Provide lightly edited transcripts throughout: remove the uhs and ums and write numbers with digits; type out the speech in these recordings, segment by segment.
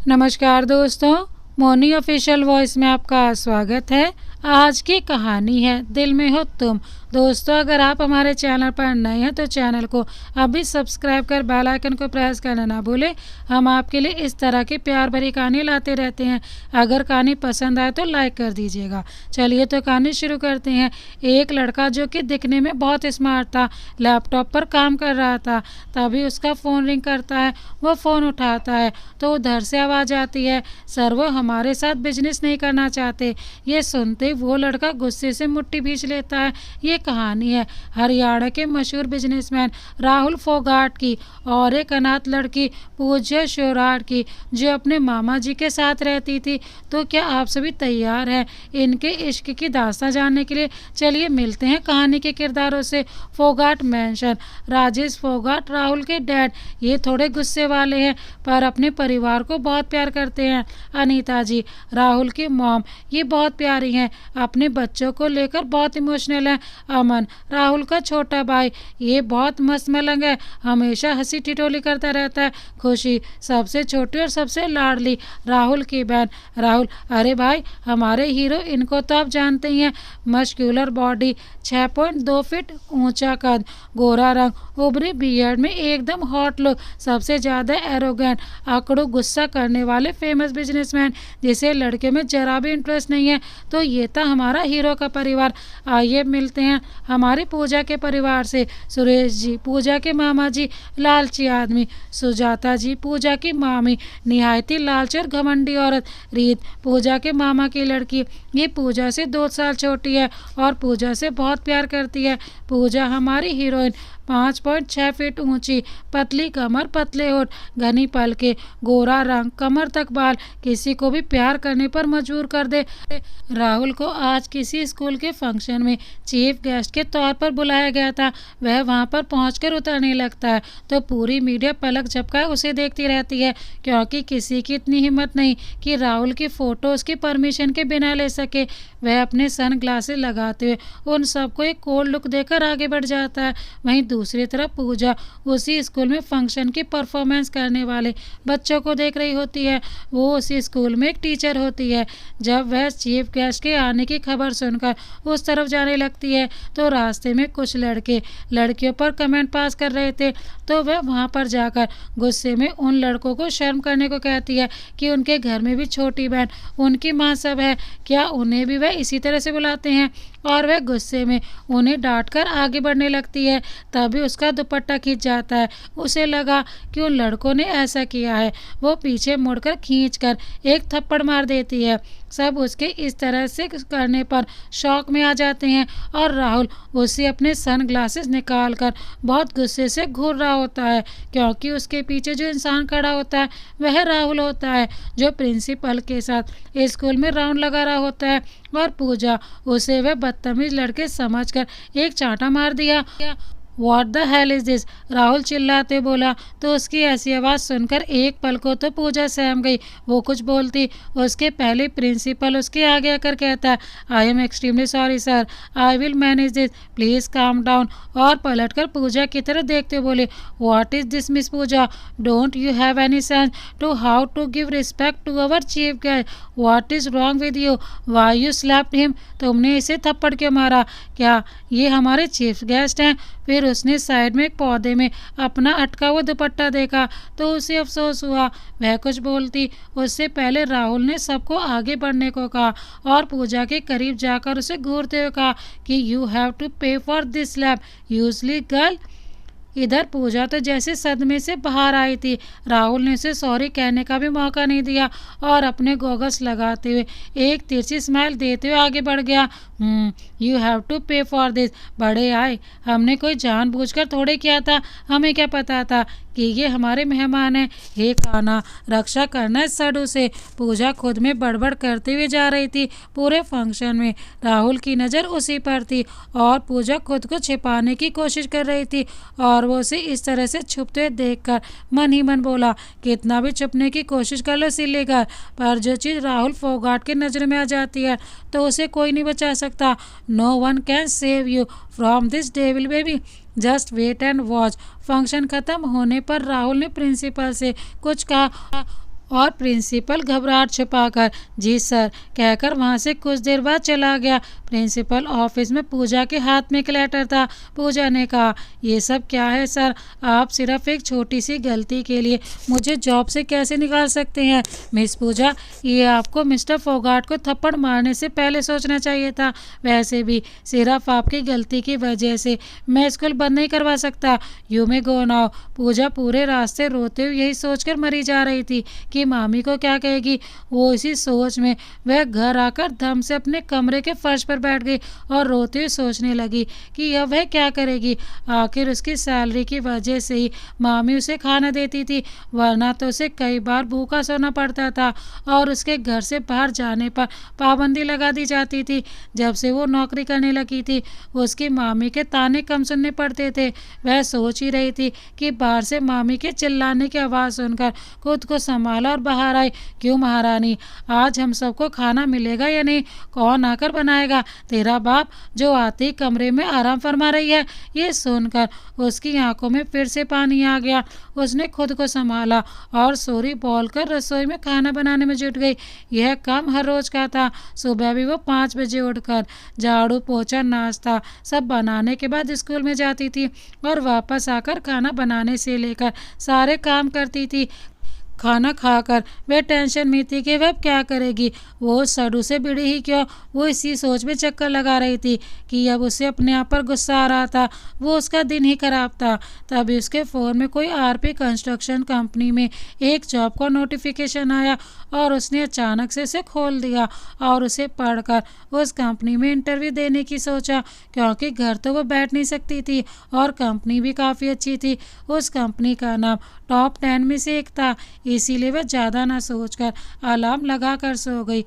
नमस्कार दोस्तों, Moni official voice में आपका स्वागत है। आज की कहानी है दिल में हो तुम। दोस्तों, अगर आप हमारे चैनल पर नए हैं तो चैनल को अभी सब्सक्राइब कर बेल आइकन को प्रेस करना ना भूलें। हम आपके लिए इस तरह की प्यार भरी कहानी लाते रहते हैं। अगर कहानी पसंद आए तो लाइक कर दीजिएगा। चलिए तो कहानी शुरू करते हैं। एक लड़का जो कि दिखने में बहुत स्मार्ट था, लैपटॉप पर काम कर रहा था। तभी उसका फ़ोन रिंग करता है। वो फ़ोन उठाता है तो उधर से आवाज़ आती है, सर वो हमारे साथ बिजनेस नहीं करना चाहते। ये सुनते वो लड़का गुस्से से मुट्ठी भींच लेता है। ये कहानी है हरियाणा के मशहूर बिजनेसमैन राहुल फोगाट की और एक अनाथ लड़की पूज्य शिवराट की, जो अपने मामा जी के साथ रहती थी। तो क्या आप सभी तैयार हैं इनके इश्क की दास्तां जानने के लिए? चलिए मिलते हैं कहानी के किरदारों से। फोगाट मेंशन। राजेश फोगाट राहुल के डैड। ये थोड़े गुस्से वाले हैं पर अपने परिवार को बहुत प्यार करते हैं। अनीता जी राहुल की मॉम, ये बहुत प्यारी हैं, अपने बच्चों को लेकर बहुत इमोशनल है। अमन राहुल का छोटा भाई, ये बहुत मस्त मलंग है, हमेशा हंसी टिटोली करता रहता है। खुशी सबसे छोटी और सबसे लाडली, राहुल की बहन। राहुल, अरे भाई हमारे हीरो, इनको तो आप जानते ही हैं। मस्क्यूलर बॉडी, 6.2 फीट ऊंचा कद, गोरा रंग, उभरी बियर्ड में एकदम हॉट लुक, सबसे ज़्यादा एरोगेंट, आंकड़ों गुस्सा करने वाले फेमस बिजनेसमैन जिसे लड़के में जरा भी इंटरेस्ट नहीं है। तो ये था हमारा हीरो का परिवार। आइए मिलते हैं हमारी पूजा के परिवार से। सुरेश जी पूजा के मामा जी, लालची आदमी। सुजाता जी पूजा की मामी, निहायती लालची और घमंडी औरत। रीत पूजा के मामा की लड़की, ये पूजा से 2 साल छोटी है और पूजा से बहुत प्यार करती है। पूजा हमारी हीरोइन, 5.6 फीट ऊंची, पतली कमर, पतले होठ, घनी पलके, गोरा रंग, कमर तक बाल, किसी को भी प्यार करने पर मजबूर कर दे। राहुल को आज किसी स्कूल के फंक्शन में चीफ गेस्ट के तौर पर बुलाया गया था। वह वहां पर पहुंचकर उतरने लगता है तो पूरी मीडिया पलक झपकाए उसे देखती रहती है, क्योंकि किसी की इतनी हिम्मत नहीं कि राहुल की फ़ोटो उसकी परमिशन के बिना ले सके। वह अपने सन ग्लासेस लगाते हुए उन सबको एक कोल्ड लुक देकर आगे बढ़ जाता है। वहीं दूसरी तरफ पूजा उसी स्कूल में फंक्शन की परफॉर्मेंस करने वाले बच्चों को देख रही होती है। वो उसी स्कूल में एक टीचर होती है। जब वह चीफ गेस्ट के आने की खबर सुनकर उस तरफ जाने लगती है तो रास्ते में कुछ लड़के लड़कियों पर कमेंट पास कर रहे थे। तो वह वहां पर जाकर गुस्से में उन लड़कों को शर्म करने को कहती है कि उनके घर में भी छोटी बहन, उनकी माँ सब है, क्या उन्हें भी वह इसी तरह से बुलाते हैं? और वह गुस्से में उन्हें डांटकर आगे बढ़ने लगती है। तभी उसका दुपट्टा खींच जाता है। उसे लगा कि उन लड़कों ने ऐसा किया है। वो पीछे मुड़कर खींचकर एक थप्पड़ मार देती है। सब उसके इस तरह से करने पर शौक में आ जाते हैं और राहुल उसे अपने सन ग्लासेस निकाल कर बहुत गुस्से से घूर रहा होता है, क्योंकि उसके पीछे जो इंसान खड़ा होता है वह राहुल होता है, जो प्रिंसिपल के साथ स्कूल में राउंड लगा रहा होता है। और पूजा उसे वह बदतमीज लड़के समझकर एक चांटा मार दिया। What the hell is this? Rahul चिल्लाते बोला तो उसकी ऐसी आवाज़ सुनकर एक पल को तो पूजा सहम गई। वो कुछ बोलती उसके पहले प्रिंसिपल उसके आगे आकर कहता, I am extremely sorry sir, I will manage this, please calm down. और पलटकर पूजा की तरफ देखते बोले, what is this miss Pooja, don't you have any sense to how to give respect to our chief guest? What is wrong with you, why you slapped him? तुमने इसे थप्पड़ क्यों मारा? क्या ये हमारे चीफ गेस्ट हैं? फिर उसने साइड में एक पौधे में अपना अटका हुआ दुपट्टा देखा तो उसे अफसोस हुआ। वह कुछ बोलती उससे पहले राहुल ने सबको आगे बढ़ने को कहा और पूजा के करीब जाकर उसे घूरते हुए कहा कि you have to pay for this slap, usually girl. इधर पूजा तो जैसे सदमे से बाहर आई थी। राहुल ने उसे सॉरी कहने का भी मौका नहीं दिया और अपने गोगल्स लगाते हुए एक तिरछी स्माइल देते हुए आगे बढ़ गया। You have to pay for this. बड़े आए, हमने कोई जानबूझकर थोड़े किया था, हमें क्या पता था कि ये हमारे मेहमान हैं। हे कान्हा, रक्षा करना इस साधु से। पूजा खुद में बड़बड़ करते हुए जा रही थी। पूरे फंक्शन में राहुल की नज़र उसी पर थी और पूजा खुद को छिपाने की कोशिश कर रही थी और वो उसे इस तरह से छुपते हुए देखकर मन ही मन बोला, कितना भी छुपने की कोशिश कर लो सिलेगा, पर जो चीज़ राहुल फोगाट की नज़र में आ जाती है तो उसे कोई नहीं बचा सकता। No one can save you from this devil baby, just wait and watch. Function खत्म होने पर राहुल ने प्रिंसिपल से कुछ कहा और प्रिंसिपल घबराहट छुपाकर जी सर कहकर वहाँ से कुछ देर बाद चला गया। प्रिंसिपल ऑफिस में पूजा के हाथ में एक लेटर था। पूजा ने कहा, ये सब क्या है सर? आप सिर्फ एक छोटी सी गलती के लिए मुझे जॉब से कैसे निकाल सकते हैं? मिस पूजा, ये आपको मिस्टर फोगाट को थप्पड़ मारने से पहले सोचना चाहिए था। वैसे भी सिर्फ आपकी गलती की वजह से मैं स्कूल बंद नहीं करवा सकता। You may go now. पूजा पूरे रास्ते रोते हुए यही सोचकर मरी जा रही थी कि मामी को क्या कहेगी। वो इसी सोच में वह घर आकर धम से अपने कमरे के फर्श पर बैठ गई और रोते हुए सोचने लगी कि अब वह क्या करेगी। आखिर उसकी सैलरी की वजह से ही मामी उसे खाना देती थी, वरना तो उसे कई बार भूखा सोना पड़ता था और उसके घर से बाहर जाने पर पाबंदी लगा दी जाती थी। जब से वो नौकरी करने लगी थी उसकी मामी के ताने कम सुनने पड़ते थे। वह सोच ही रही थी कि बाहर से मामी के चिल्लाने की आवाज़ सुनकर खुद को संभाला और बाहर आई। क्यों महारानी, आज हम सबको खाना मिलेगा या नहीं? कौन आकर बनाएगा? तेरा बाप, जो आते ही कमरे में आराम फरमा रही है। ये सुनकर उसकी आंखों में फिर से पानी आ गया। उसने खुद को संभाला और सॉरी बोलकर रसोई में खाना बनाने में जुट गई। यह काम हर रोज का था। सुबह भी वो 5 बजे उठकर झाड़ू पोछा नाश्ता सब बनाने के बाद स्कूल में जाती थी और वापस आकर खाना बनाने से लेकर सारे काम करती थी। खाना खाकर वह टेंशन में थी कि वह क्या करेगी। वो सड़ू से भिड़ी ही क्यों, वो इसी सोच में चक्कर लगा रही थी कि अब उसे अपने आप पर गुस्सा आ रहा था। वो उसका दिन ही खराब था। तभी उसके फ़ोन में कोई आरपी कंस्ट्रक्शन कंपनी में एक जॉब का नोटिफिकेशन आया और उसने अचानक से उसे खोल दिया और उसे पढ़कर उस कंपनी में इंटरव्यू देने की सोचा, क्योंकि घर तो वो बैठ नहीं सकती थी और कंपनी भी काफ़ी अच्छी थी। उस कंपनी का नाम टॉप 10 में से एक था, इसीलिए वह ज़्यादा ना सोचकर अलार्म लगाकर सो गई।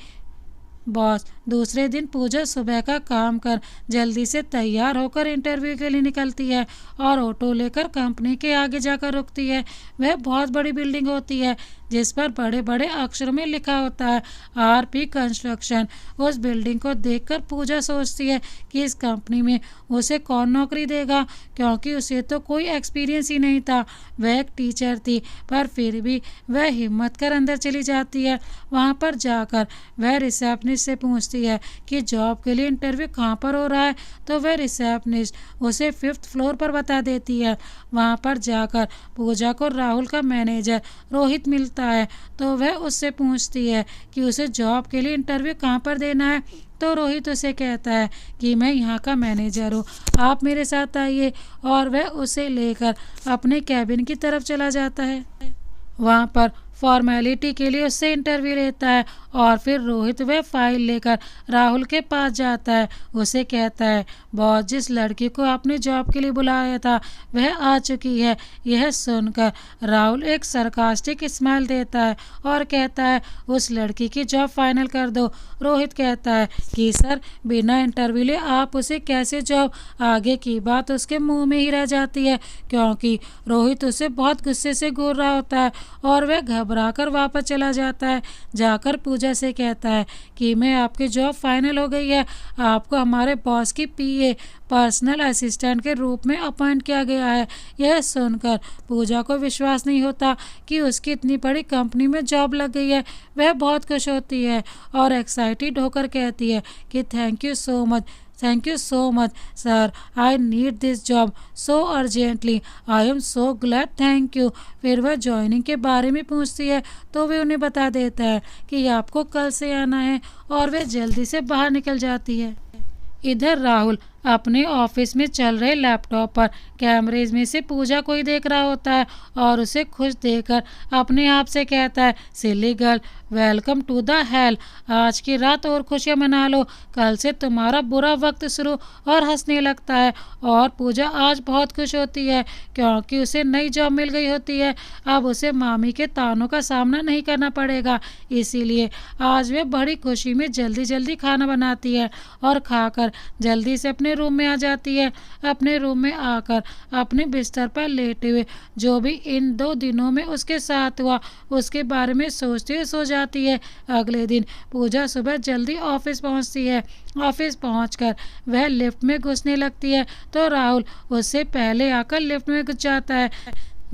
बॉस, दूसरे दिन पूजा सुबह का काम कर जल्दी से तैयार होकर इंटरव्यू के लिए निकलती है और ऑटो लेकर कंपनी के आगे जाकर रुकती है। वह बहुत बड़ी बिल्डिंग होती है जिस पर बड़े बड़े अक्षरों में लिखा होता है आरपी कंस्ट्रक्शन। उस बिल्डिंग को देखकर पूजा सोचती है कि इस कंपनी में उसे कौन नौकरी देगा, क्योंकि उसे तो कोई एक्सपीरियंस ही नहीं था। वह एक टीचर थी, पर फिर भी वह हिम्मत कर अंदर चली जाती है। वहाँ पर जाकर वह रिसेप्शनिस्ट से पूछती है कि जॉब के लिए इंटरव्यू कहाँ पर हो रहा है, तो वह रिसेप्शनिस्ट उसे 5th फ्लोर पर बता देती है। वहाँ पर जाकर पूजा को राहुल का मैनेजर रोहित मिलता है, तो वह उससे पूछती है कि उसे जॉब के लिए इंटरव्यू कहाँ पर देना है। तो रोहित उसे कहता है कि मैं यहाँ का मैनेजर हूँ, आप मेरे साथ आइए, और वह उसे लेकर अपने कैबिन की तरफ चला जाता है। वहाँ पर फॉर्मेलिटी के लिए उससे इंटरव्यू लेता है और फिर रोहित वह फाइल लेकर राहुल के पास जाता है। उसे कहता है, बॉस, जिस लड़की को आपने जॉब के लिए बुलाया था वह आ चुकी है। यह सुनकर राहुल एक सरकास्टिक स्माइल देता है और कहता है, उस लड़की की जॉब फाइनल कर दो। रोहित कहता है कि सर, बिना इंटरव्यू लिए आप उसे कैसे जॉब? आगे की बात उसके मुंह में ही रह जाती है, क्योंकि रोहित उसे बहुत गुस्से से घूर रहा होता है और वह घबराकर वापस चला जाता है। जाकर पूजा से कहता है कि मैं आपकी जॉब फाइनल हो गई है, आपको हमारे बॉस की पीए पर्सनल असिस्टेंट के रूप में अपॉइंट किया गया है। यह सुनकर पूजा को विश्वास नहीं होता कि उसकी इतनी बड़ी कंपनी में जॉब लग गई है। वह बहुत खुश होती है और एक्साइटेड होकर कहती है कि thank you so much sir, I need this job so urgently, I am so glad, thank you. फिर वह ज्वाइनिंग के बारे में पूछती है तो वे उन्हें बता देता है कि आपको कल से आना है और वह जल्दी से बाहर निकल जाती है। इधर राहुल अपने ऑफिस में चल रहे लैपटॉप पर कैमरेज में से पूजा को ही देख रहा होता है और उसे खुश देखकर अपने आप से कहता है, silly girl, welcome to the hell. आज की रात और खुशियां मना लो, कल से तुम्हारा बुरा वक्त शुरू। और हंसने लगता है। और पूजा आज बहुत खुश होती है क्योंकि उसे नई जॉब मिल गई होती है। अब उसे मामी के तानों का सामना नहीं करना पड़ेगा, इसीलिए आज वह बड़ी खुशी में जल्दी जल्दी खाना बनाती है और खाकर जल्दी से अपने रूम में आ जाती है। अपने रूम में आकर अपने बिस्तर पर लेटे हुए जो भी इन 2 दिनों में उसके साथ हुआ उसके बारे में सोचते हुए सो जाती है। अगले दिन पूजा सुबह जल्दी ऑफिस पहुंचती है। ऑफिस पहुंचकर वह लिफ्ट में घुसने लगती है तो राहुल उससे पहले आकर लिफ्ट में घुस जाता है।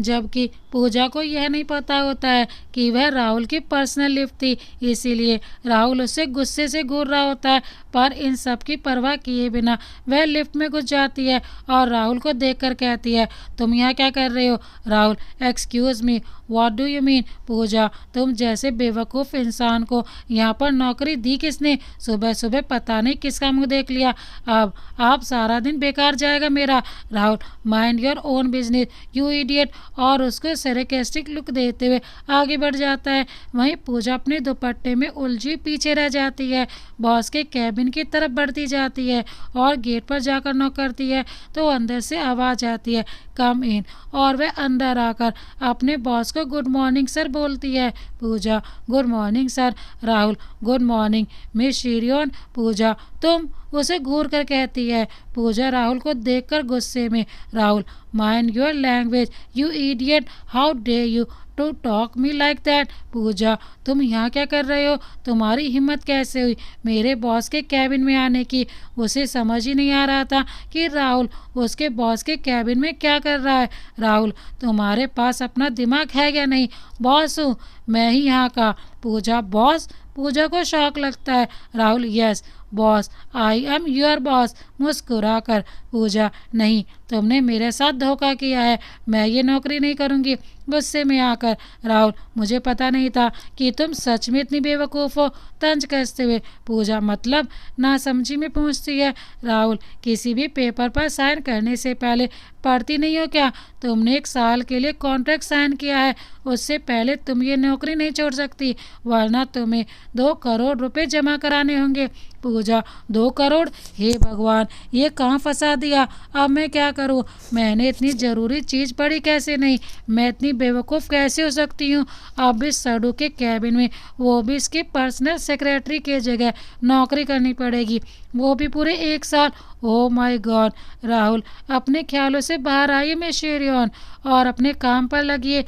जबकि पूजा को यह नहीं पता होता है कि वह राहुल की पर्सनल लिफ्ट थी, इसीलिए राहुल उससे गुस्से से घूर रहा होता है। पर इन सब की परवाह किए बिना वह लिफ्ट में घुस जाती है और राहुल को देखकर कहती है, तुम यहाँ क्या कर रहे हो? Rahul, excuse me, what do you mean? Pooja, तुम जैसे बेवकूफ़ इंसान को यहाँ पर नौकरी दी किसने? सुबह सुबह पता नहीं किसका मुंह देख लिया। अब आप सारा दिन बेकार जाएगा मेरा। Rahul, mind your own business you idiot, और उसको सैरेकेस्टिक लुक देते हुए आगे बढ़ जाता है। वहीं पूजा अपने दुपट्टे में उलझी पीछे रह जाती है। बॉस के कैबिन की तरफ बढ़ती जाती है और गेट पर जाकर नॉक करती है तो अंदर से आवाज़ आती है, कम इन, और वह अंदर आकर अपने बॉस को गुड मॉर्निंग सर बोलती है। Pooja, good morning sir. Rahul, good morning miss Sherian. Pooja, तुम? उसे घूर कर कहती है। पूजा राहुल को देखकर गुस्से में, Rahul, mind your language you idiot, how dare you to talk me like that. Pooja, तुम यहाँ क्या कर रहे हो? तुम्हारी हिम्मत कैसे हुई मेरे बॉस के कैबिन में आने की? उसे समझ ही नहीं आ रहा था कि राहुल उसके बॉस के कैबिन में क्या कर रहा है। राहुल, तुम्हारे पास अपना दिमाग है या नहीं? बॉस हूँ मैं ही यहाँ का। पूजा, बॉस? पूजा को शौक लगता है। Rahul, yes boss, I am your boss. मुस्कुराकर पूजा, नहीं, तुमने मेरे साथ धोखा किया है, मैं ये नौकरी नहीं करूँगी। गुस्से में आकर राहुल, मुझे पता नहीं था कि तुम सच में इतनी बेवकूफ़ हो। तंज कसते हुए पूजा, मतलब? नासमझी में पूछती है। राहुल, किसी भी पेपर पर साइन करने से पहले पढ़ती नहीं हो क्या? तुमने 1 साल के लिए कॉन्ट्रैक्ट साइन किया है, उससे पहले तुम ये नौकरी नहीं छोड़ सकती, वरना तुम्हें 2 करोड़ रुपए जमा कराने होंगे। पूजा, 2 करोड़? हे भगवान, ये कहाँ फंसा दिया, अब मैं क्या करूँ? मैंने इतनी ज़रूरी चीज़ पढ़ी कैसे नहीं? मैं इतनी बेवकूफ़ कैसे हो सकती हूँ? अब इस सड़ू के कैबिन में, वो भी इसकी पर्सनल सेक्रेटरी के जगह नौकरी करनी पड़ेगी, वो भी पूरे 1 साल। Oh my God. राहुल, अपने ख्यालों से बाहर आइए मिस शेरियन और अपने काम पर लगिए।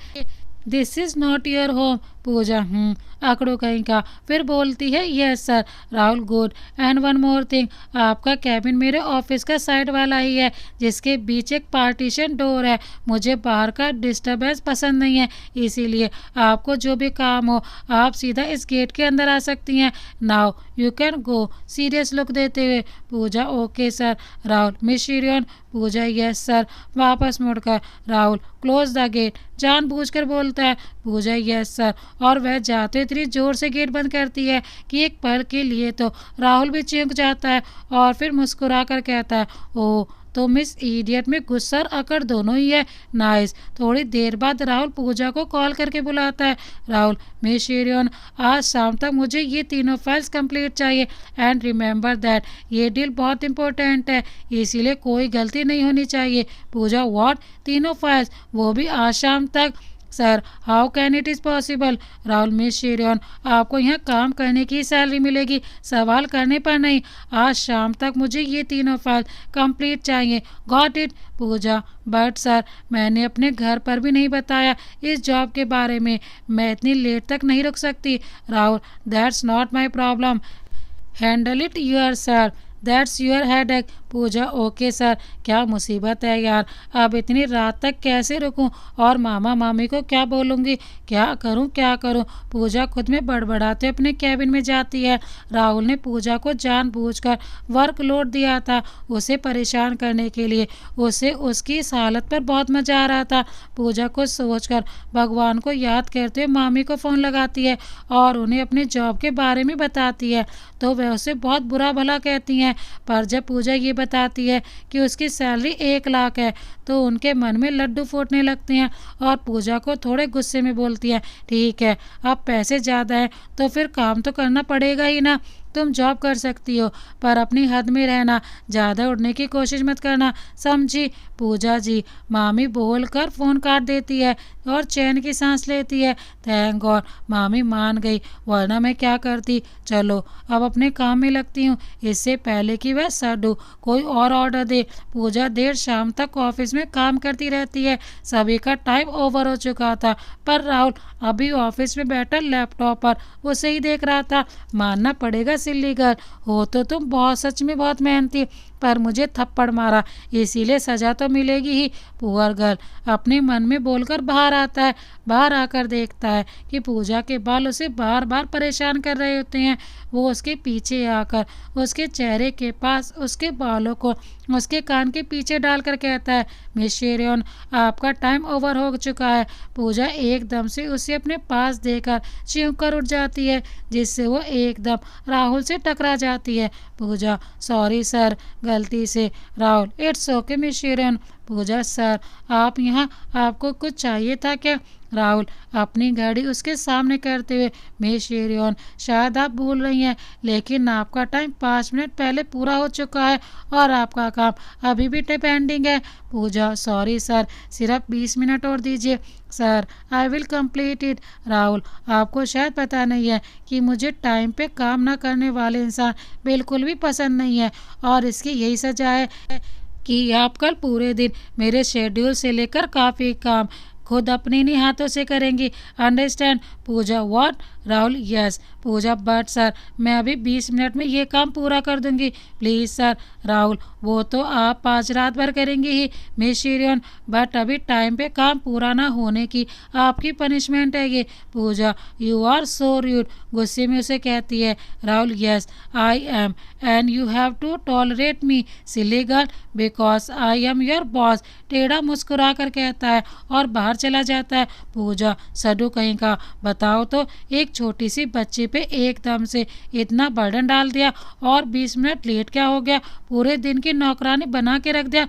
This is not your home. Pooja, आंकड़ों कहीं का। फिर बोलती है, yes sir. Rahul, good, and one more thing, आपका कैबिन मेरे ऑफिस का साइड वाला ही है, जिसके बीच एक पार्टीशन डोर है। मुझे बाहर का डिस्टर्बेंस पसंद नहीं है, इसीलिए आपको जो भी काम हो आप सीधा इस गेट के अंदर आ सकती हैं। Now you can go. Serious look देते हुए पूजा, okay sir. Rahul, miss Sherian. पूजा, यस सर। वापस मुड़कर राहुल, क्लोज द गेट, जानबूझकर बोलता है। पूजा, यस सर, और वह जाते इतनी जोर से गेट बंद करती है कि एक पल के लिए तो राहुल भी चौंक जाता है और फिर मुस्कुरा कर कहता है, ओह, तो मिस इडियट में गुस्सा और अकड़ दोनों ही है, नाइस। थोड़ी देर बाद राहुल पूजा को कॉल करके बुलाता है। राहुल, मिस शिरियन, आज शाम तक मुझे ये तीनों फाइल्स कंप्लीट चाहिए, एंड रिमेंबर दैट ये डील बहुत इंपॉर्टेंट है, इसीलिए कोई गलती नहीं होनी चाहिए। पूजा, व्हाट? तीनों फाइल्स, वो भी आज शाम तक? Sir, how can it is possible? Rahul, miss Sherian, आपको यहाँ काम करने की सैलरी मिलेगी, सवाल करने पर नहीं। आज शाम तक मुझे ये तीनों फाइल कंप्लीट चाहिए, got it? Pooja, but sir, मैंने अपने घर पर भी नहीं बताया इस जॉब के बारे में, मैं इतनी लेट तक नहीं रुक सकती। Rahul, that's not my problem, handle it your sir, that's your headache. Pooja, okay sir. क्या मुसीबत है यार, अब इतनी रात तक कैसे रुकूं और मामा मामी को क्या बोलूँगी? क्या करूं क्या करूं? पूजा खुद में बड़बड़ाते अपने कैबिन में जाती है। राहुल ने पूजा को जानबूझकर वर्कलोड दिया था उसे परेशान करने के लिए, उसे उसकी इस हालत पर बहुत मज़ा आ रहा था। पूजा को सोचकर भगवान को याद करते हुए मामी को फ़ोन लगाती है और उन्हें अपने जॉब के बारे में बताती है तो वह उसे बहुत बुरा भला कहती हैं, पर जब पूजा ये बताती है कि उसकी सैलरी 1 लाख है तो उनके मन में लड्डू फूटने लगते हैं और पूजा को थोड़े गुस्से में बोलती है, ठीक है, अब पैसे ज़्यादा हैं तो फिर काम तो करना पड़ेगा ही ना, तुम जॉब कर सकती हो पर अपनी हद में रहना, ज़्यादा उड़ने की कोशिश मत करना, समझी? पूजा जी, मामी बोलकर फ़ोन काट देती है और चैन की सांस लेती है। थैंक गॉड मामी मान गई, वरना मैं क्या करती। चलो अब अपने काम में लगती हूँ, इससे पहले कि वह सडू कोई और ऑर्डर दे। पूजा देर शाम तक ऑफिस में काम करती रहती है। सभी का टाइम ओवर हो चुका था पर राहुल अभी ऑफिस में बैठा लैपटॉप पर उसे ही देख रहा था। मानना पड़ेगा सिल्ली गर्ल, हो तो तुम बहुत, सच में बहुत मेहनती। पर मुझे थप्पड़ मारा, इसीलिए सज़ा तो मिलेगी ही। पुअर गर्ल अपने मन में बोलकर बाहर आता है। बाहर आकर देखता है कि पूजा के बाल उसे बार बार परेशान कर रहे होते हैं। वो उसके पीछे आकर उसके चेहरे के पास उसके बालों को उसके कान के पीछे डालकर कहता है, मिस शेरियन, आपका टाइम ओवर हो चुका है। पूजा एकदम से उसे अपने पास देकर चीख कर उठ जाती है, जिससे वो एकदम राहुल से टकरा जाती है। पूजा, सॉरी सर, गलती से। Rahul, it's okay miss Sherian. Pooja, sir आप यहाँ, आपको कुछ चाहिए था क्या? राहुल अपनी गाड़ी उसके सामने करते हुए, मिस शेरियन, शायद आप भूल रही हैं, लेकिन आपका टाइम 5 मिनट पहले पूरा हो चुका है और आपका काम अभी भी पेंडिंग है। पूजा, सॉरी सर, सिर्फ 20 मिनट और दीजिए। Sir I will complete it. Rahul, आपको शायद पता नहीं है कि मुझे टाइम पे काम ना करने वाले इंसान बिल्कुल भी पसंद नहीं है, और इसकी यही सज़ा है कि आप कल पूरे दिन मेरे शेड्यूल से लेकर काफ़ी काम खुद अपने ही हाथों से करेंगी, understand? Pooja, what? Rahul, yes. Pooja, but sir मैं अभी 20 मिनट में ये काम पूरा कर दूंगी, प्लीज़ सर। राहुल, वो तो आप आज रात भर करेंगी ही मिस शेरियन, बट अभी टाइम पे काम पूरा ना होने की आपकी पनिशमेंट है ये। Pooja, you are so rude, गुस्से में उसे कहती है। Rahul, yes I am, and you have to tolerate me silly girl because I am your boss. टेढ़ा मुस्कुरा कर कहता है और बाहर चला जाता है। पूजा, सडू कहीं का, बताओ तो, एक छोटी सी बच्ची पे एकदम से इतना बर्डन डाल दिया, और 20 मिनट लेट क्या हो गया? पूरे दिन की नौकरानी बना के रख दिया।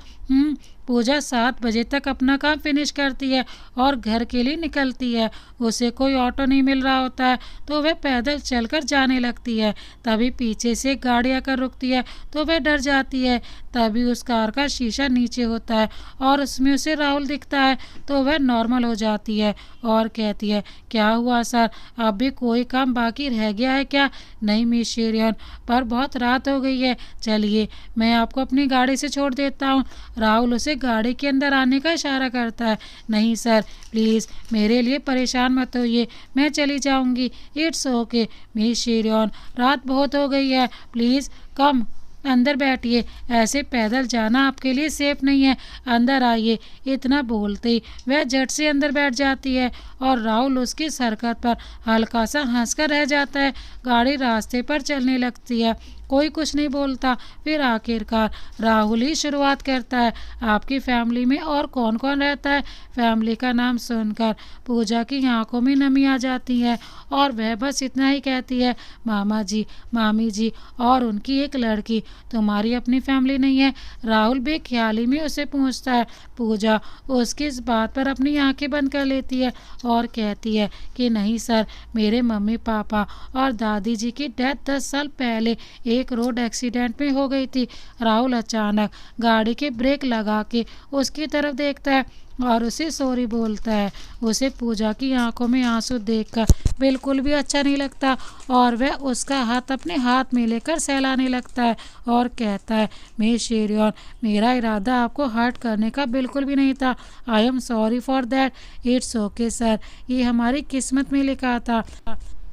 पूजा 7 बजे तक अपना काम फिनिश करती है और घर के लिए निकलती है। उसे कोई ऑटो नहीं मिल रहा होता है तो वह पैदल चलकर जाने लगती है। तभी पीछे से गाड़ी आकर रुकती है तो वह डर जाती है। तभी उस कार का शीशा नीचे होता है और उसमें उसे राहुल दिखता है तो वह नॉर्मल हो जाती है और कहती है, क्या हुआ सर, अब भी कोई काम बाकी रह गया है क्या? नहीं मिस शेरियन, पर बहुत रात हो गई है, चलिए मैं आपको अपनी गाड़ी से छोड़ देता हूँ। राहुल उसे गाड़ी के अंदर आने का इशारा करता है। नहीं सर, प्लीज़ मेरे लिए परेशान मत होइए, मैं चली जाऊंगी। इट्स ओके मिस शेरियन, रात बहुत हो गई है, प्लीज़ कम अंदर बैठिए, ऐसे पैदल जाना आपके लिए सेफ नहीं है, अंदर आइए। इतना बोलते ही वह झट से अंदर बैठ जाती है और राहुल उसकी हरकत पर हल्का सा हंसकर रह जाता है। गाड़ी रास्ते पर चलने लगती है, कोई कुछ नहीं बोलता। फिर आखिरकार राहुल ही शुरुआत करता है, आपकी फैमिली में और कौन कौन रहता है? फैमिली का नाम सुनकर पूजा की आंखों में नमी आ जाती है और वह बस इतना ही कहती है, मामा जी, मामी जी और उनकी एक लड़की। तुम्हारी अपनी फैमिली नहीं है? राहुल बेख्याली में उसे पूछता है। पूजा उसकी इस बात पर अपनी आंखें बंद कर लेती है और कहती है कि नहीं सर, मेरे मम्मी पापा और दादी जी की डेथ 10 साल पहले एक रोड एक्सीडेंट में हो गई थी। राहुल अचानक गाड़ी के ब्रेक लगा के उसकी तरफ देखता है और उसे सॉरी बोलता है। उसे पूजा की आंखों में आंसू देखकर बिल्कुल भी अच्छा नहीं लगता और वह उसका हाथ अपने हाथ में लेकर सहलाने लगता है और कहता है, मिस शेरियन, मेरा इरादा आपको हर्ट करने का बिल्कुल भी नहीं था। I am sorry for that. It's okay sir, ये हमारी किस्मत में लिखा था,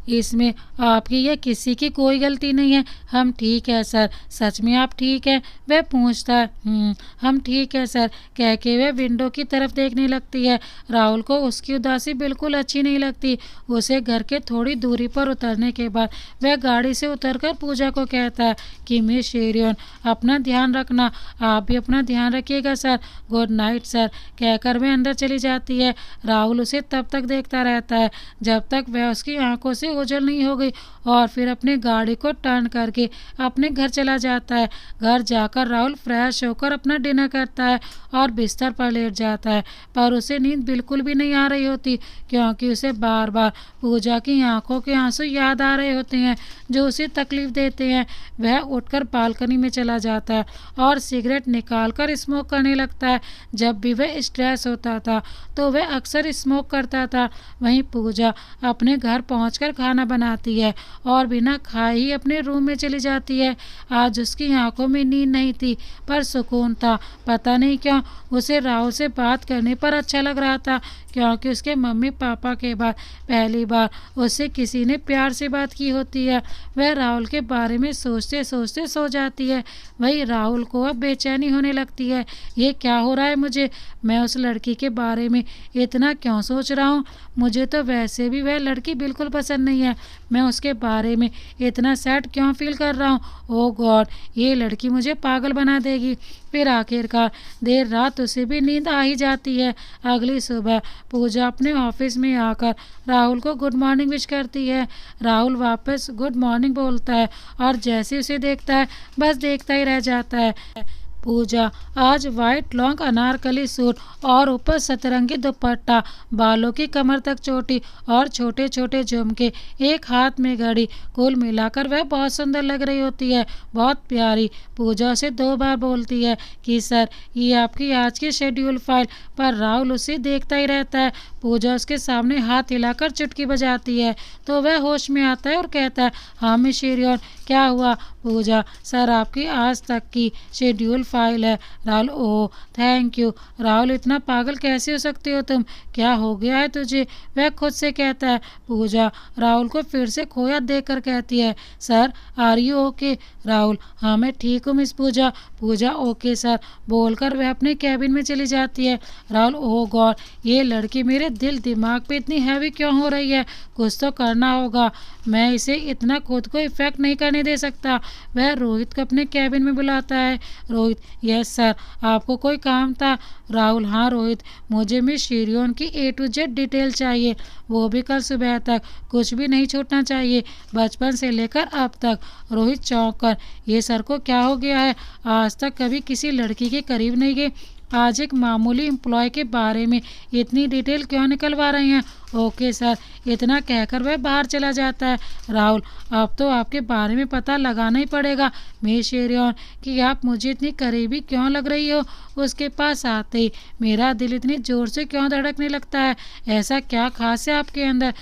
इसमें आपकी या किसी की कोई गलती नहीं है। हम ठीक है सर, सच में आप ठीक है? वह पूछता है। हम ठीक है सर, कह के वह विंडो की तरफ देखने लगती है। राहुल को उसकी उदासी बिल्कुल अच्छी नहीं लगती। उसे घर के थोड़ी दूरी पर उतरने के बाद वह गाड़ी से उतरकर पूजा को कहता है कि मिस शेरियन, अपना ध्यान रखना, आप भी अपना ध्यान रखिएगा सर, गुड नाइट सर, कहकर वह अंदर चली जाती है। राहुल उसे तब तक देखता रहता है जब तक वह उसकी आंखों से ओझल नहीं हो गई और फिर अपनी गाड़ी को टर्न करके अपने घर चला जाता है। घर जाकर राहुल फ्रेश होकर अपना डिनर करता है और बिस्तर पर लेट जाता है, पर उसे नींद बिल्कुल भी नहीं आ रही होती क्योंकि उसे बार बार पूजा की आंखों के आंसू याद आ रहे होते हैं जो उसे तकलीफ देते हैं। वह उठकर बालकनी में चला जाता है और सिगरेट निकालकर स्मोक करने लगता है। जब भी वह स्ट्रेस होता था तो वह अक्सर स्मोक करता था। वहीं पूजा अपने घर पहुंचकर खाना खाना बनाती है और बिना खाए ही अपने रूम में चली जाती है। आज उसकी आंखों में नींद नहीं थी पर सुकून था। पता नहीं क्यों उसे राहुल से बात करने पर अच्छा लग रहा था, क्योंकि उसके मम्मी पापा के बाद पहली बार उससे किसी ने प्यार से बात की होती है। वह राहुल के बारे में सोचते सोचते सो जाती है। वही राहुल को अब बेचैनी होने लगती है। ये क्या हो रहा है मुझे? मैं उस लड़की के बारे में इतना क्यों सोच रहा हूँ? मुझे तो वैसे भी वह लड़की बिल्कुल पसंद नहीं है। मैं उसके बारे में इतना सैड क्यों फील कर रहा हूँ? ओह गॉड, ये लड़की मुझे पागल बना देगी। फिर आखिरकार देर रात उसे भी नींद आ ही जाती है। अगली सुबह पूजा अपने ऑफिस में आकर राहुल को गुड मॉर्निंग विश करती है। राहुल वापस गुड मॉर्निंग बोलता है और जैसे उसे देखता है बस देखता ही रह जाता है। पूजा आज वाइट लॉन्ग अनारकली सूट और ऊपर सतरंगी दुपट्टा, बालों की कमर तक चोटी और छोटे छोटे झुमके, एक हाथ में घड़ी, कुल मिलाकर वह बहुत सुंदर लग रही होती है, बहुत प्यारी। पूजा उसे 2 बार बोलती है कि सर ये आपकी आज की शेड्यूल फाइल, पर राहुल उसे देखता ही रहता है। पूजा उसके सामने हाथ हिलाकर चुटकी बजाती है तो वह होश में आता है और कहता है, हाँ मिस शेरियन, क्या हुआ? पूजा, सर आपकी आज तक की शेड्यूल फाइल है। Rahul, oh thank you. Rahul, इतना पागल कैसे हो सकते हो तुम? क्या हो गया है तुझे? वह खुद से कहता है। पूजा राहुल को फिर से खोया देखकर कहती है, sir are you okay? Rahul, हाँ मैं ठीक हूँ miss Pooja. Pooja, okay sir बोलकर वह अपने कैबिन में चली जाती है। राहुल, ओह गॉड, ये लड़की मेरे दिल दिमाग पे इतनी हैवी क्यों हो रही है? कुछ तो करना होगा। मैं इसे इतना खुद को इफेक्ट नहीं करने दे सकता। वह रोहित को अपने कैबिन में बुलाता है। रोहित, यस सर, आपको कोई काम था? राहुल, हाँ रोहित, मुझे मिस शेरियन की A to Z डिटेल चाहिए, वो भी कल सुबह तक। कुछ भी नहीं छूटना चाहिए, बचपन से लेकर अब तक। रोहित चौंक कर, ये सर को क्या हो गया है? आज तक कभी किसी लड़की के करीब नहीं गए, आज एक मामूली एम्प्लॉय के बारे में इतनी डिटेल क्यों निकलवा रहे हैं? ओके सर, इतना कहकर वह बाहर चला जाता है। राहुल, अब तो आपके बारे में पता लगाना ही पड़ेगा मिस शेरियन कि आप मुझे इतनी करीबी क्यों लग रही हो। उसके पास आते ही मेरा दिल इतनी ज़ोर से क्यों धड़कने लगता है? ऐसा क्या खास है आपके अंदर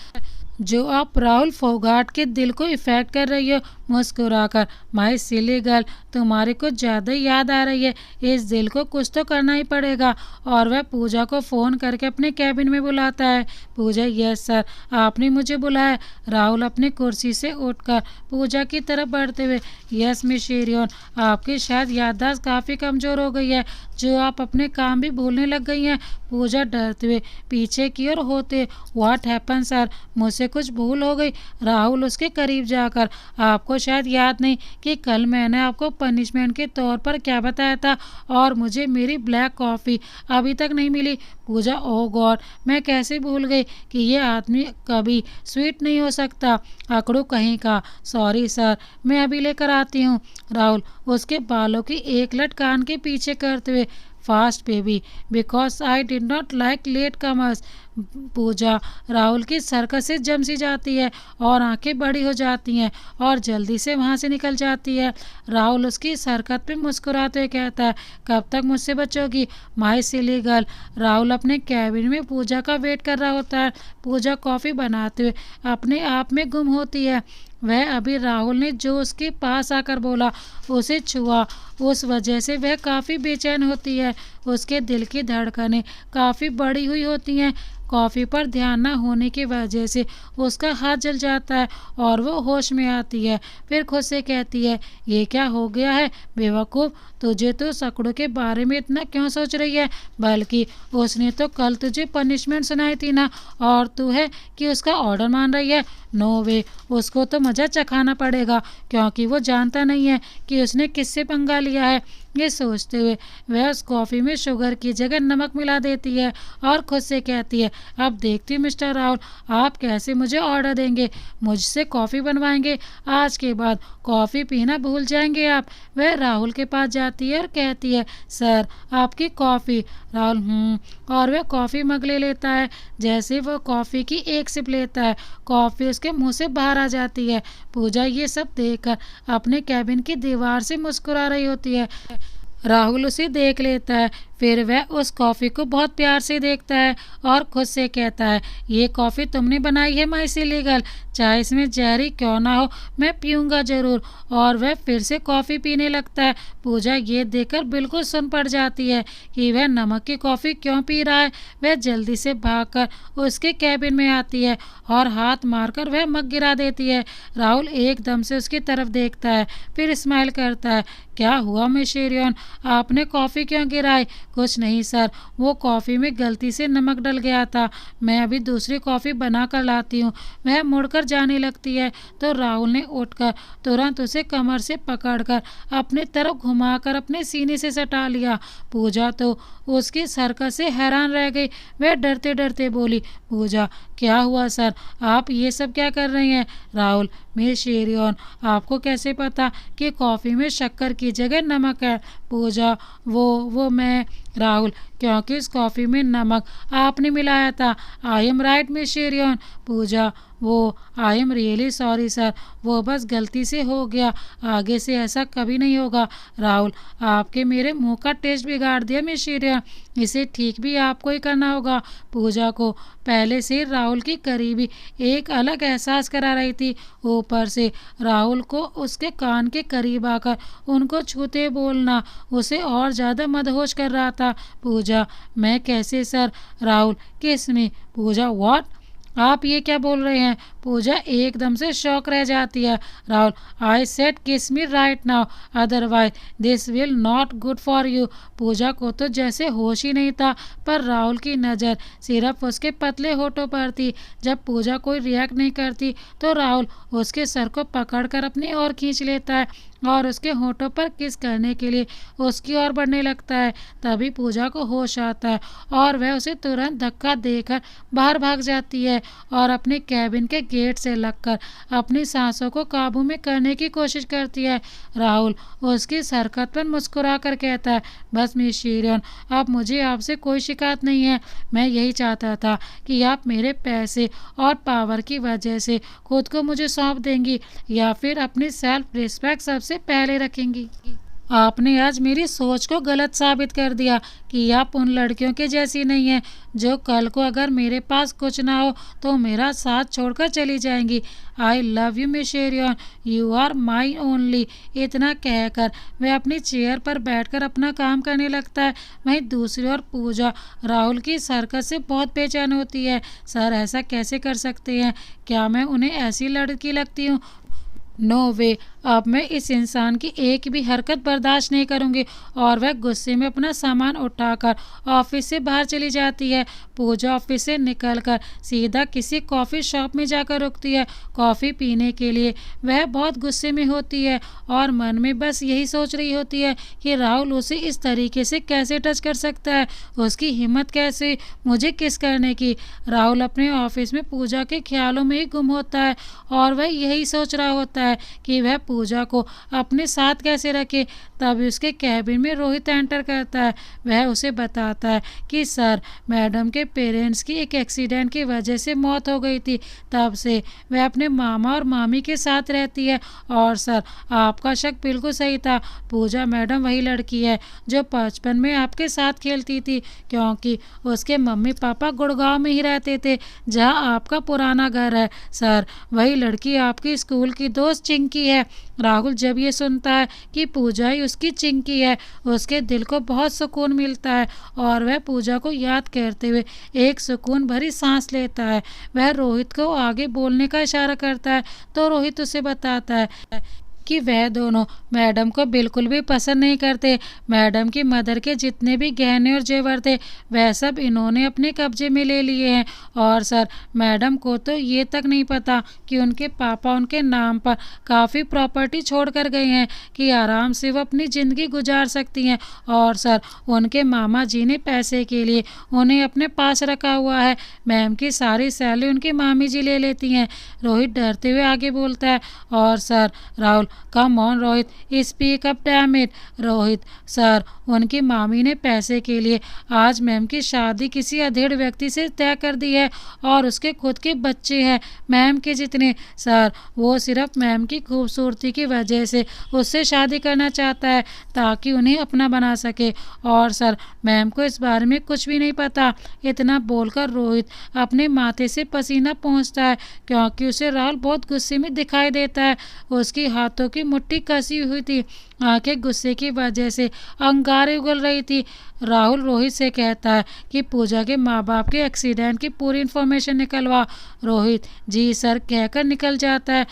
जो आप राहुल फोगाट के दिल को इफेक्ट कर रही हो? मुस्कुराकर, माय सिली गर्ल, तुम्हारी कुछ ज़्यादा ही याद आ रही है, इस दिल को कुछ तो करना ही पड़ेगा। और वह पूजा को फ़ोन करके अपने कैबिन में बुलाता है। पूजा, यस सर, आपने मुझे बुलाया। राहुल अपनी कुर्सी से उठकर पूजा की तरफ बढ़ते हुए, यस मिस शेरियन, आपकी शायद याददाश्त काफ़ी कमज़ोर हो गई है, जो आप अपने काम भी भूलने लग गई हैं। पूजा डरते हुए पीछे की ओर होते, व्हाट हैपन सर, मुझसे कुछ भूल हो गई? राहुल उसके करीब जाकर, आपको शायद याद नहीं कि कल मैंने आपको पनिशमेंट के तौर पर क्या बताया था, और मुझे मेरी ब्लैक कॉफ़ी अभी तक नहीं मिली। पूजा, ओह गॉड, मैं कैसे भूल गई कि ये आदमी कभी स्वीट नहीं हो सकता, अकड़ू कहीं का। सॉरी सर, मैं अभी लेकर आती हूँ। राहुल उसके बालों की एक लट कान के पीछे करते हुए, fast baby, because I did not like late comers. Pooja Rahul की सर्कसिस जम सी जाती है और आंखें बड़ी हो जाती हैं और जल्दी से वहाँ से निकल जाती है। राहुल उसकी इस हरकत पे मुस्कुराते हुए कहता है, कब तक मुझसे बचोगी माय सिली गर्ल? राहुल अपने कैबिन में पूजा का वेट कर रहा होता है। पूजा कॉफ़ी बनाते हुए अपने आप में गुम होती है। वह अभी राहुल ने जो उसके पास आकर बोला उसे छुआ, उस वजह से वह काफ़ी बेचैन होती है। उसके दिल की धड़कनें काफ़ी बढ़ी हुई होती हैं। कॉफ़ी पर ध्यान न होने की वजह से उसका हाथ जल जाता है और वो होश में आती है। फिर खुद से कहती है, ये क्या हो गया है बेवकूफ़, तुझे तो सकड़ों के बारे में इतना क्यों सोच रही है? बल्कि उसने तो कल तुझे पनिशमेंट सुनाई थी ना, और तू है कि उसका ऑर्डर मान रही है? नो वे, उसको तो मज़ा चखाना पड़ेगा, क्योंकि वो जानता नहीं है कि उसने किससे पंगा लिया है। ये सोचते हुए वह उस कॉफ़ी में शुगर की जगह नमक मिला देती है और खुद से कहती है, अब देखती हूँ मिस्टर राहुल, आप कैसे मुझे ऑर्डर देंगे, मुझसे कॉफ़ी बनवाएंगे, आज के बाद कॉफ़ी पीना भूल जाएंगे आप। वह राहुल के पास जाती है और कहती है, सर आपकी कॉफ़ी। राहुल और वह कॉफ़ी मग ले लेता है। जैसे वह कॉफ़ी की एक सिप लेता है, कॉफ़ी उसके मुंह से बाहर आ जाती है। पूजा ये सब देखकर अपने कैबिन की दीवार से मुस्कुरा रही होती है। राहुल उसे देख लेता है, फिर वह उस कॉफ़ी को बहुत प्यार से देखता है और खुद से कहता है, ये कॉफ़ी तुमने बनाई है माय इलीगल, चाहे इसमें जहरी क्यों ना हो मैं पीऊँगा ज़रूर। और वह फिर से कॉफ़ी पीने लगता है। पूजा ये देखकर बिल्कुल सुन पड़ जाती है कि वह नमक की कॉफ़ी क्यों पी रहा है। वह जल्दी से भागकर उसके कैबिन में आती है और हाथ मारकर वह मग गिरा देती है। राहुल एकदम से उसकी तरफ देखता है, फिर स्माइल करता है। क्या हुआ मिस शेरियन, आपने कॉफ़ी क्यों गिराई? कुछ नहीं सर, वो कॉफ़ी में गलती से नमक डल गया था, मैं अभी दूसरी कॉफ़ी बना कर लाती हूँ। वह मुड़कर जाने लगती है तो राहुल ने उठकर तुरंत उसे कमर से पकड़कर अपने तरफ घुमाकर अपने सीने से सटा लिया। पूजा तो उसकी हरकत से हैरान रह गई। वह डरते डरते बोली, पूजा क्या हुआ सर, आप ये सब क्या कर रही हैं? राहुल, मिस शेरियन आपको कैसे पता कि कॉफ़ी में शक्कर की जगह नमक है? पूजा वो मैं। राहुल, क्योंकि इस कॉफ़ी में नमक आपने मिलाया था। I am right miss Sherian. Pooja I am really sorry sir, वो बस गलती से हो गया, आगे से ऐसा कभी नहीं होगा। राहुल, आपके मेरे मुंह का टेस्ट बिगाड़ दिया मिस शेरियन, इसे ठीक भी आपको ही करना होगा। पूजा को पहले से राहुल की करीबी एक अलग एहसास करा रही थी। ऊपर से राहुल को उसके कान के करीब आकर उनको छूते बोलना उसे और ज़्यादा मदहोश कर रहा था। पूजा, मैं कैसे सर? राहुल, किस में? पूजा, व्हाट, आप ये क्या बोल रहे हैं? पूजा एकदम से शॉक रह जाती है। Rahul, I said kiss me right now, otherwise this will not good for you. Pooja को तो जैसे होश ही नहीं था, पर राहुल की नज़र सिर्फ उसके पतले होठों पर थी। जब पूजा कोई रिएक्ट नहीं करती तो राहुल उसके सर को पकड़कर अपनी ओर खींच लेता है और उसके होठों पर किस करने के लिए उसकी ओर बढ़ने लगता है। तभी पूजा को होश आता है और वह उसे तुरंत धक्का देकर बाहर भाग जाती है और अपने कैबिन के गेट से लगकर अपनी सांसों को काबू में करने की कोशिश करती है। राहुल उसकी इस हरकत पर मुस्कुरा कर कहता है, बस मिस शेरियन, अब मुझे आपसे कोई शिकायत नहीं है। मैं यही चाहता था कि आप मेरे पैसे और पावर की वजह से खुद को मुझे सौंप देंगी या फिर अपनी सेल्फ रिस्पेक्ट सबसे पहले रखेंगी। आपने आज मेरी सोच को गलत साबित कर दिया कि आप उन लड़कियों के जैसी नहीं हैं जो कल को अगर मेरे पास कुछ ना हो तो मेरा साथ छोड़कर चली जाएंगी। I love you miss Sherian, you are my only. इतना कहकर वह अपनी चेयर पर बैठकर अपना काम करने लगता है। वहीं दूसरी ओर पूजा राहुल की इस हरकत से बहुत बेचैन होती है। सर, ऐसा कैसे कर सकते हैं? क्या मैं उन्हें ऐसी लड़की लगती हूँ? नो वे, अब मैं इस इंसान की एक भी हरकत बर्दाश्त नहीं करूंगी। और वह गुस्से में अपना सामान उठाकर ऑफिस से बाहर चली जाती है। पूजा ऑफिस से निकलकर सीधा किसी कॉफ़ी शॉप में जाकर रुकती है कॉफ़ी पीने के लिए। वह बहुत गुस्से में होती है और मन में बस यही सोच रही होती है कि राहुल उसे इस तरीके से कैसे टच कर सकता है, उसकी हिम्मत कैसे मुझे किस करने की। राहुल अपने ऑफिस में पूजा के ख्यालों में ही गुम होता है और वह यही सोच रहा होता है कि वह पूजा को अपने साथ कैसे रखे। तभी उसके कैबिन में रोहित एंटर करता है। वह उसे बताता है कि सर, मैडम के पेरेंट्स की एक एक्सीडेंट की वजह से मौत हो गई थी, तब से वह अपने मामा और मामी के साथ रहती है। और सर, आपका शक बिल्कुल सही था, पूजा मैडम वही लड़की है जो बचपन में आपके साथ खेलती थी, क्योंकि उसके मम्मी पापा गुड़गांव में ही रहते थे जहां आपका पुराना घर है। सर, वही लड़की आपकी स्कूल की दोस्त चिंकी है। राहुल जब ये सुनता है कि पूजा ही उसकी चिंकी है, उसके दिल को बहुत सुकून मिलता है और वह पूजा को याद करते हुए एक सुकून भरी सांस लेता है। वह रोहित को आगे बोलने का इशारा करता है तो रोहित उसे बताता है कि वह दोनों मैडम को बिल्कुल भी पसंद नहीं करते। मैडम की मदर के जितने भी गहने और जेवर थे वह सब इन्होंने अपने कब्जे में ले लिए हैं। और सर, मैडम को तो ये तक नहीं पता कि उनके पापा उनके नाम पर काफ़ी प्रॉपर्टी छोड़ कर गए हैं कि आराम से वो अपनी ज़िंदगी गुजार सकती हैं। और सर, उनके मामा जी ने पैसे के लिए उन्हें अपने पास रखा हुआ है। मैम की सारी सैलरी उनकी मामी जी ले लेती हैं। रोहित डरते हुए आगे बोलता है, और sir Rahul, come on Rohit, speak up damn it. Rohit, sir, उनकी मामी ने पैसे के लिए आज मैम की शादी किसी अधेड़ व्यक्ति से तय कर दी है और उसके खुद के बच्चे हैं मैम के जितने। सर, वो सिर्फ मैम की खूबसूरती की वजह से उससे शादी करना चाहता है ताकि उन्हें अपना बना सके। और सर, मैम को इस बारे में कुछ भी नहीं पता। इतना बोलकर रोहित अपने माथे से पसीना पोंछता है क्योंकि उसे राहुल बहुत गुस्से में दिखाई देता है। उसकी हाथों की मुट्ठी कसी हुई थी, आंखें गुस्से की वजह से अंगारे उगल रही थी। राहुल रोहित से कहता है कि पूजा के माँ बाप के एक्सीडेंट की पूरी इन्फॉर्मेशन निकलवा। रोहित जी सर कहकर निकल जाता है।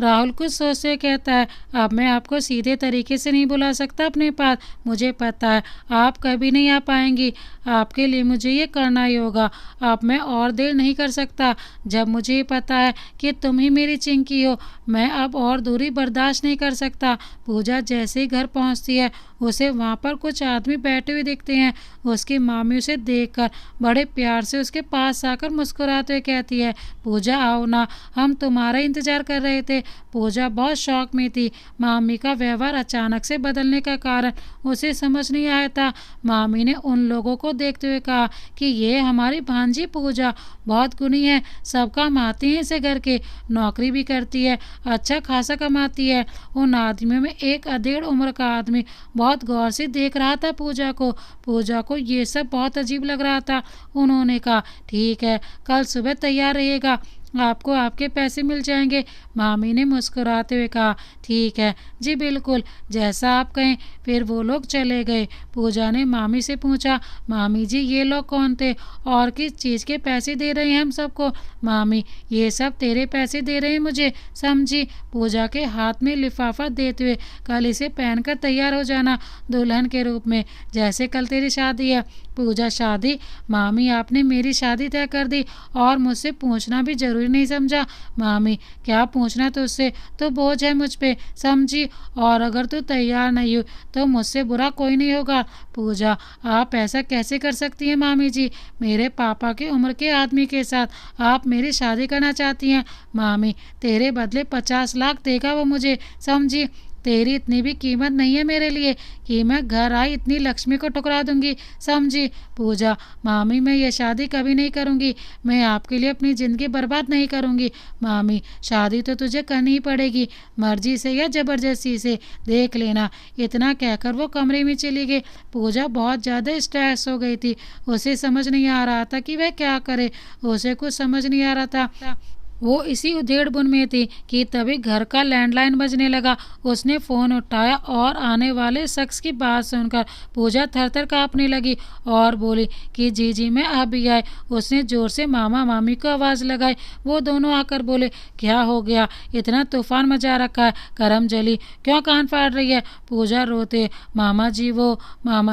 राहुल कुछ सोचते कहता है, अब मैं आपको सीधे तरीके से नहीं बुला सकता अपने पास, मुझे पता है आप कभी नहीं आ पाएंगी। आपके लिए मुझे ये करना ही होगा। अब मैं और देर नहीं कर सकता। जब मुझे ये पता है कि तुम ही मेरी चिंकी हो, मैं अब और दूरी बर्दाश्त नहीं कर सकता। पूजा जैसे ही घर पहुंचती है उसे वहाँ पर कुछ आदमी बैठे हुए दिखते हैं। उसकी मामी उसे देखकर बड़े प्यार से उसके पास आकर मुस्कुराते हुए कहती है, पूजा आओ ना, हम तुम्हारा इंतजार कर रहे थे। पूजा बहुत शौक में थी। मामी का व्यवहार अचानक से बदलने का कारण उसे समझ नहीं आया था। मामी ने उन लोगों को देखते हुए कहा कि ये हमारी भांजी पूजा बहुत गुणी है, सब काम आते हैं इसे घर के, नौकरी भी करती है, अच्छा खासा कमाती है। उन आदमियों में एक अधेड़ उम्र का आदमी बहुत गौर से देख रहा था पूजा को। पूजा को ये सब बहुत अजीब लग रहा था। उन्होंने कहा, ठीक है, कल सुबह तैयार रहिएगा, आपको आपके पैसे मिल जाएंगे। मामी ने मुस्कुराते हुए कहा, ठीक है जी, बिल्कुल, जैसा आप कहें। फिर वो लोग चले गए। पूजा ने मामी से पूछा, मामी जी ये लोग कौन थे और किस चीज़ के पैसे दे रहे हैं हम सबको? मामी, ये सब तेरे पैसे दे रहे हैं मुझे, समझी? पूजा के हाथ में लिफाफा देते हुए, कल इसे पहनकर तैयार हो जाना दुल्हन के रूप में, जैसे कल तेरी शादी है। पूजा, शादी? मामी, आपने मेरी शादी तय कर दी और मुझसे पूछना भी जरूरी नहीं समझा। मामी, क्या पूछना तुझसे, तो बोझ है मुझ पे, समझी? और अगर तू तैयार नहीं हो तो मुझसे बुरा कोई नहीं होगा। पूजा, आप ऐसा कैसे कर सकती हैं मामी जी? मेरे पापा की उम्र के आदमी के साथ आप मेरी शादी करना चाहती हैं? मामी, तेरे बदले 50 लाख देगा वो मुझे, समझी? तेरी इतनी भी कीमत नहीं है मेरे लिए कि मैं घर आई इतनी लक्ष्मी को ठुकरा दूंगी, समझी? पूजा, मामी, मैं ये शादी कभी नहीं करूंगी, मैं आपके लिए अपनी ज़िंदगी बर्बाद नहीं करूंगी। मामी, शादी तो तुझे करनी ही पड़ेगी, मर्जी से या ज़बरदस्ती से, देख लेना। इतना कहकर वो कमरे में चली गई। पूजा बहुत ज़्यादा स्ट्रेस हो गई थी। उसे समझ नहीं आ रहा था कि वह क्या करे। उसे कुछ समझ नहीं आ रहा था। वो इसी उधेड़-बुन में थी कि तभी घर का लैंडलाइन बजने लगा। उसने फ़ोन उठाया और आने वाले शख्स की बात सुनकर पूजा थर-थर काँपने लगी और बोली कि जी जी मैं अभी आए। उसने ज़ोर से मामा मामी को आवाज़ लगाई। वो दोनों आकर बोले, क्या हो गया, इतना तूफान मचा रखा है, करम जली, क्यों कान फाड़ रही है? पूजा रोते, मामा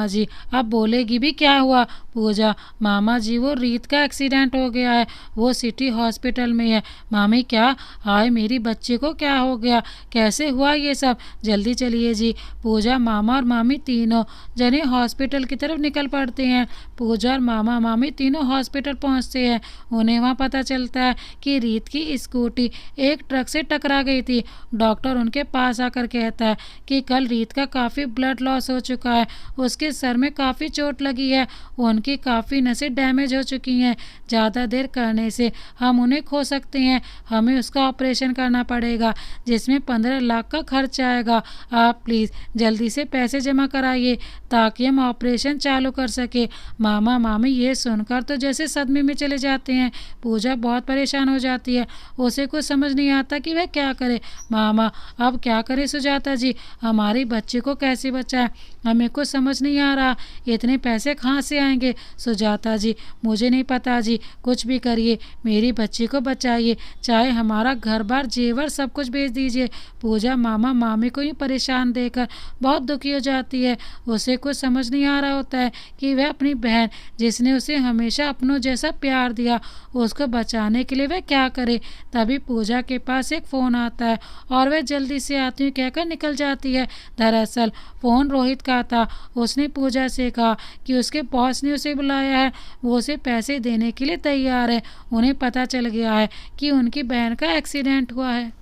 जी, अब बोलेगी भी क्या हुआ? पूजा, मामा जी वो रीत का एक्सीडेंट हो गया है, वो सिटी हॉस्पिटल में है। मामी, क्या? हाय, मेरी बच्ची को क्या हो गया, कैसे हुआ ये सब? जल्दी चलिए जी। पूजा, मामा और मामी तीनों जने हॉस्पिटल की तरफ निकल पड़ते हैं। पूजा और मामा मामी तीनों हॉस्पिटल पहुंचते हैं। उन्हें वहां पता चलता है कि रीत की स्कूटी एक ट्रक से टकरा गई थी। डॉक्टर उनके पास आकर कहता है कि कल रीत का काफ़ी ब्लड लॉस हो चुका है, उसके सर में काफ़ी चोट लगी है, उनकी काफ़ी नसें डैमेज हो चुकी हैं, ज़्यादा देर करने से हम उन्हें खो सकते हैं, हमें उसका ऑपरेशन करना पड़ेगा जिसमें 15 लाख का खर्च आएगा। आप प्लीज़ जल्दी से पैसे जमा कराइए ताकि हम ऑपरेशन चालू कर सके। मामा मामी ये सुनकर तो जैसे सदमे में चले जाते हैं। पूजा बहुत परेशान हो जाती है। उसे कुछ समझ नहीं आता कि वह क्या करे। मामा, अब क्या करे सुजाता जी, हमारी बच्ची को कैसे बचाएं? हमें कुछ समझ नहीं आ रहा, इतने पैसे कहाँ से आएंगे? सुजाता जी, मुझे नहीं पता जी, कुछ भी करिए, मेरी बच्ची को बचाइए, चाहे हमारा घर बार जेवर सब कुछ बेच दीजिए। पूजा मामा मामी को ही परेशान देकर बहुत दुखी हो जाती है। उसे कुछ समझ नहीं आ रहा होता है कि वह अपनी बहन, जिसने उसे हमेशा अपनों जैसा प्यार दिया, उसको बचाने के लिए वह क्या करे। तभी पूजा के पास एक फ़ोन आता है और वह जल्दी से आती हूँ कहकर निकल जाती है। दरअसल फ़ोन रोहित का था। उसने पूजा से कहा कि उसके बॉस ने उसे बुलाया है, वो उसे पैसे देने के लिए तैयार है। उन्हें पता चल गया है कि उनकी बहन का एक्सीडेंट हुआ है।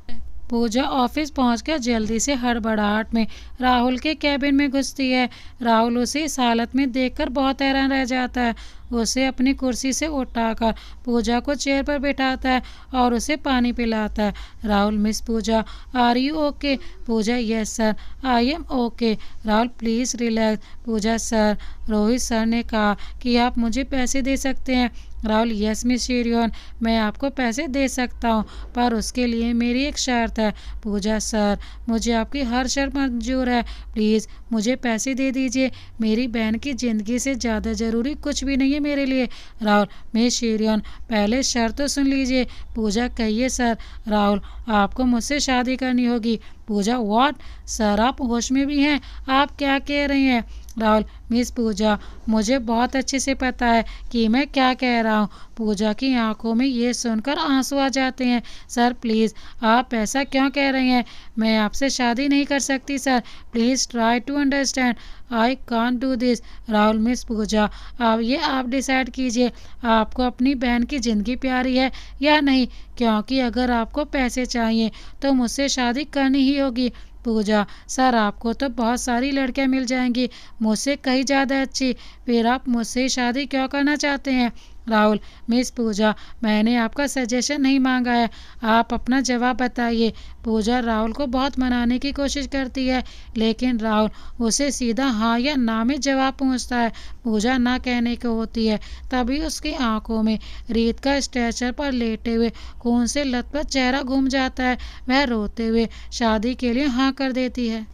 पूजा ऑफिस पहुंचकर जल्दी से हड़बड़ाहट में राहुल के कैबिन में घुसती है। राहुल उसे इस हालत में देखकर बहुत हैरान रह जाता है। उसे अपनी कुर्सी से उठाकर पूजा को चेयर पर बिठाता है और उसे पानी पिलाता है। Rahul, miss Pooja, are you okay? Pooja, yes sir, I am okay. Rahul, please relax. Pooja, sir, Rohit sir ने कहा कि आप मुझे पैसे दे सकते हैं। राहुल, यस मिस शेरियन, मैं आपको पैसे दे सकता हूँ, पर उसके लिए मेरी एक शर्त है। पूजा, सर, मुझे आपकी हर शर्त मंजूर है, प्लीज़ मुझे पैसे दे दीजिए। मेरी बहन की ज़िंदगी से ज़्यादा ज़रूरी कुछ भी नहीं है मेरे लिए। राहुल, मिस शेरियन, पहले शर्त तो सुन लीजिए। पूजा, कहिए सर। राहुल, आपको मुझसे शादी करनी होगी। पूजा, व्हाट? सर, आप होश में भी हैं? आप क्या कह रहे हैं? राहुल, मिस पूजा, मुझे बहुत अच्छे से पता है कि मैं क्या कह रहा हूँ। पूजा की आंखों में ये सुनकर आंसू आ जाते हैं। सर प्लीज़, आप ऐसा क्यों कह रहे हैं? मैं आपसे शादी नहीं कर सकती sir, please try to understand, I can't do this. Rahul, miss Pooja, अब ये आप डिसाइड कीजिए, आपको अपनी बहन की ज़िंदगी प्यारी है या नहीं, क्योंकि अगर आपको पैसे चाहिए तो मुझसे शादी करनी ही होगी। पूजा, सर आपको तो बहुत सारी लड़कियां मिल जाएंगी, मुझसे कहीं ज़्यादा अच्छी, फिर आप मुझसे शादी क्यों करना चाहते हैं? राहुल, मिस पूजा, मैंने आपका सजेशन नहीं मांगा है, आप अपना जवाब बताइए। पूजा राहुल को बहुत मनाने की कोशिश करती है, लेकिन राहुल उसे सीधा हाँ या ना में जवाब पूछता है। पूजा ना कहने को होती है, तभी उसकी आंखों में रीत का स्ट्रेचर पर लेटे हुए खून से लथपथ चेहरा घूम जाता है। वह रोते हुए शादी के लिए हाँ कर देती है।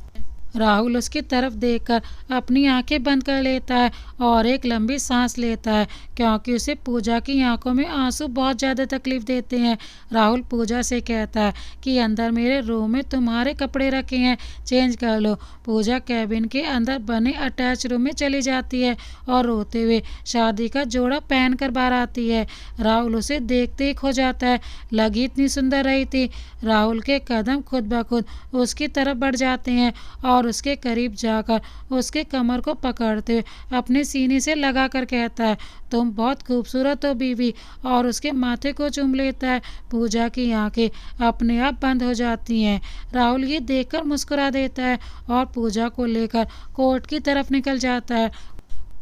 राहुल उसकी तरफ देखकर अपनी आंखें बंद कर लेता है और एक लंबी सांस लेता है, क्योंकि उसे पूजा की आंखों में आंसू बहुत ज़्यादा तकलीफ देते हैं। राहुल पूजा से कहता है कि अंदर मेरे रूम में तुम्हारे कपड़े रखे हैं, चेंज कर लो। पूजा कैबिन के अंदर बने अटैच रूम में चली जाती है और रोते हुए शादी का जोड़ा पहन कर बाहर आती है। राहुल उसे देखते ही खो जाता है, लगी इतनी सुंदर रही थी। राहुल के कदम खुद ब खुद उसकी तरफ बढ़ जाते हैं और उसके करीब जाकर उसके कमर को पकड़ते हुए अपने सीने से लगाकर कहता है, तुम बहुत खूबसूरत हो बीवी, और उसके माथे को चूम लेता है। पूजा की आंखें अपने आप बंद हो जाती हैं। राहुल ये देखकर मुस्कुरा देता है और पूजा को लेकर कोर्ट की तरफ निकल जाता है।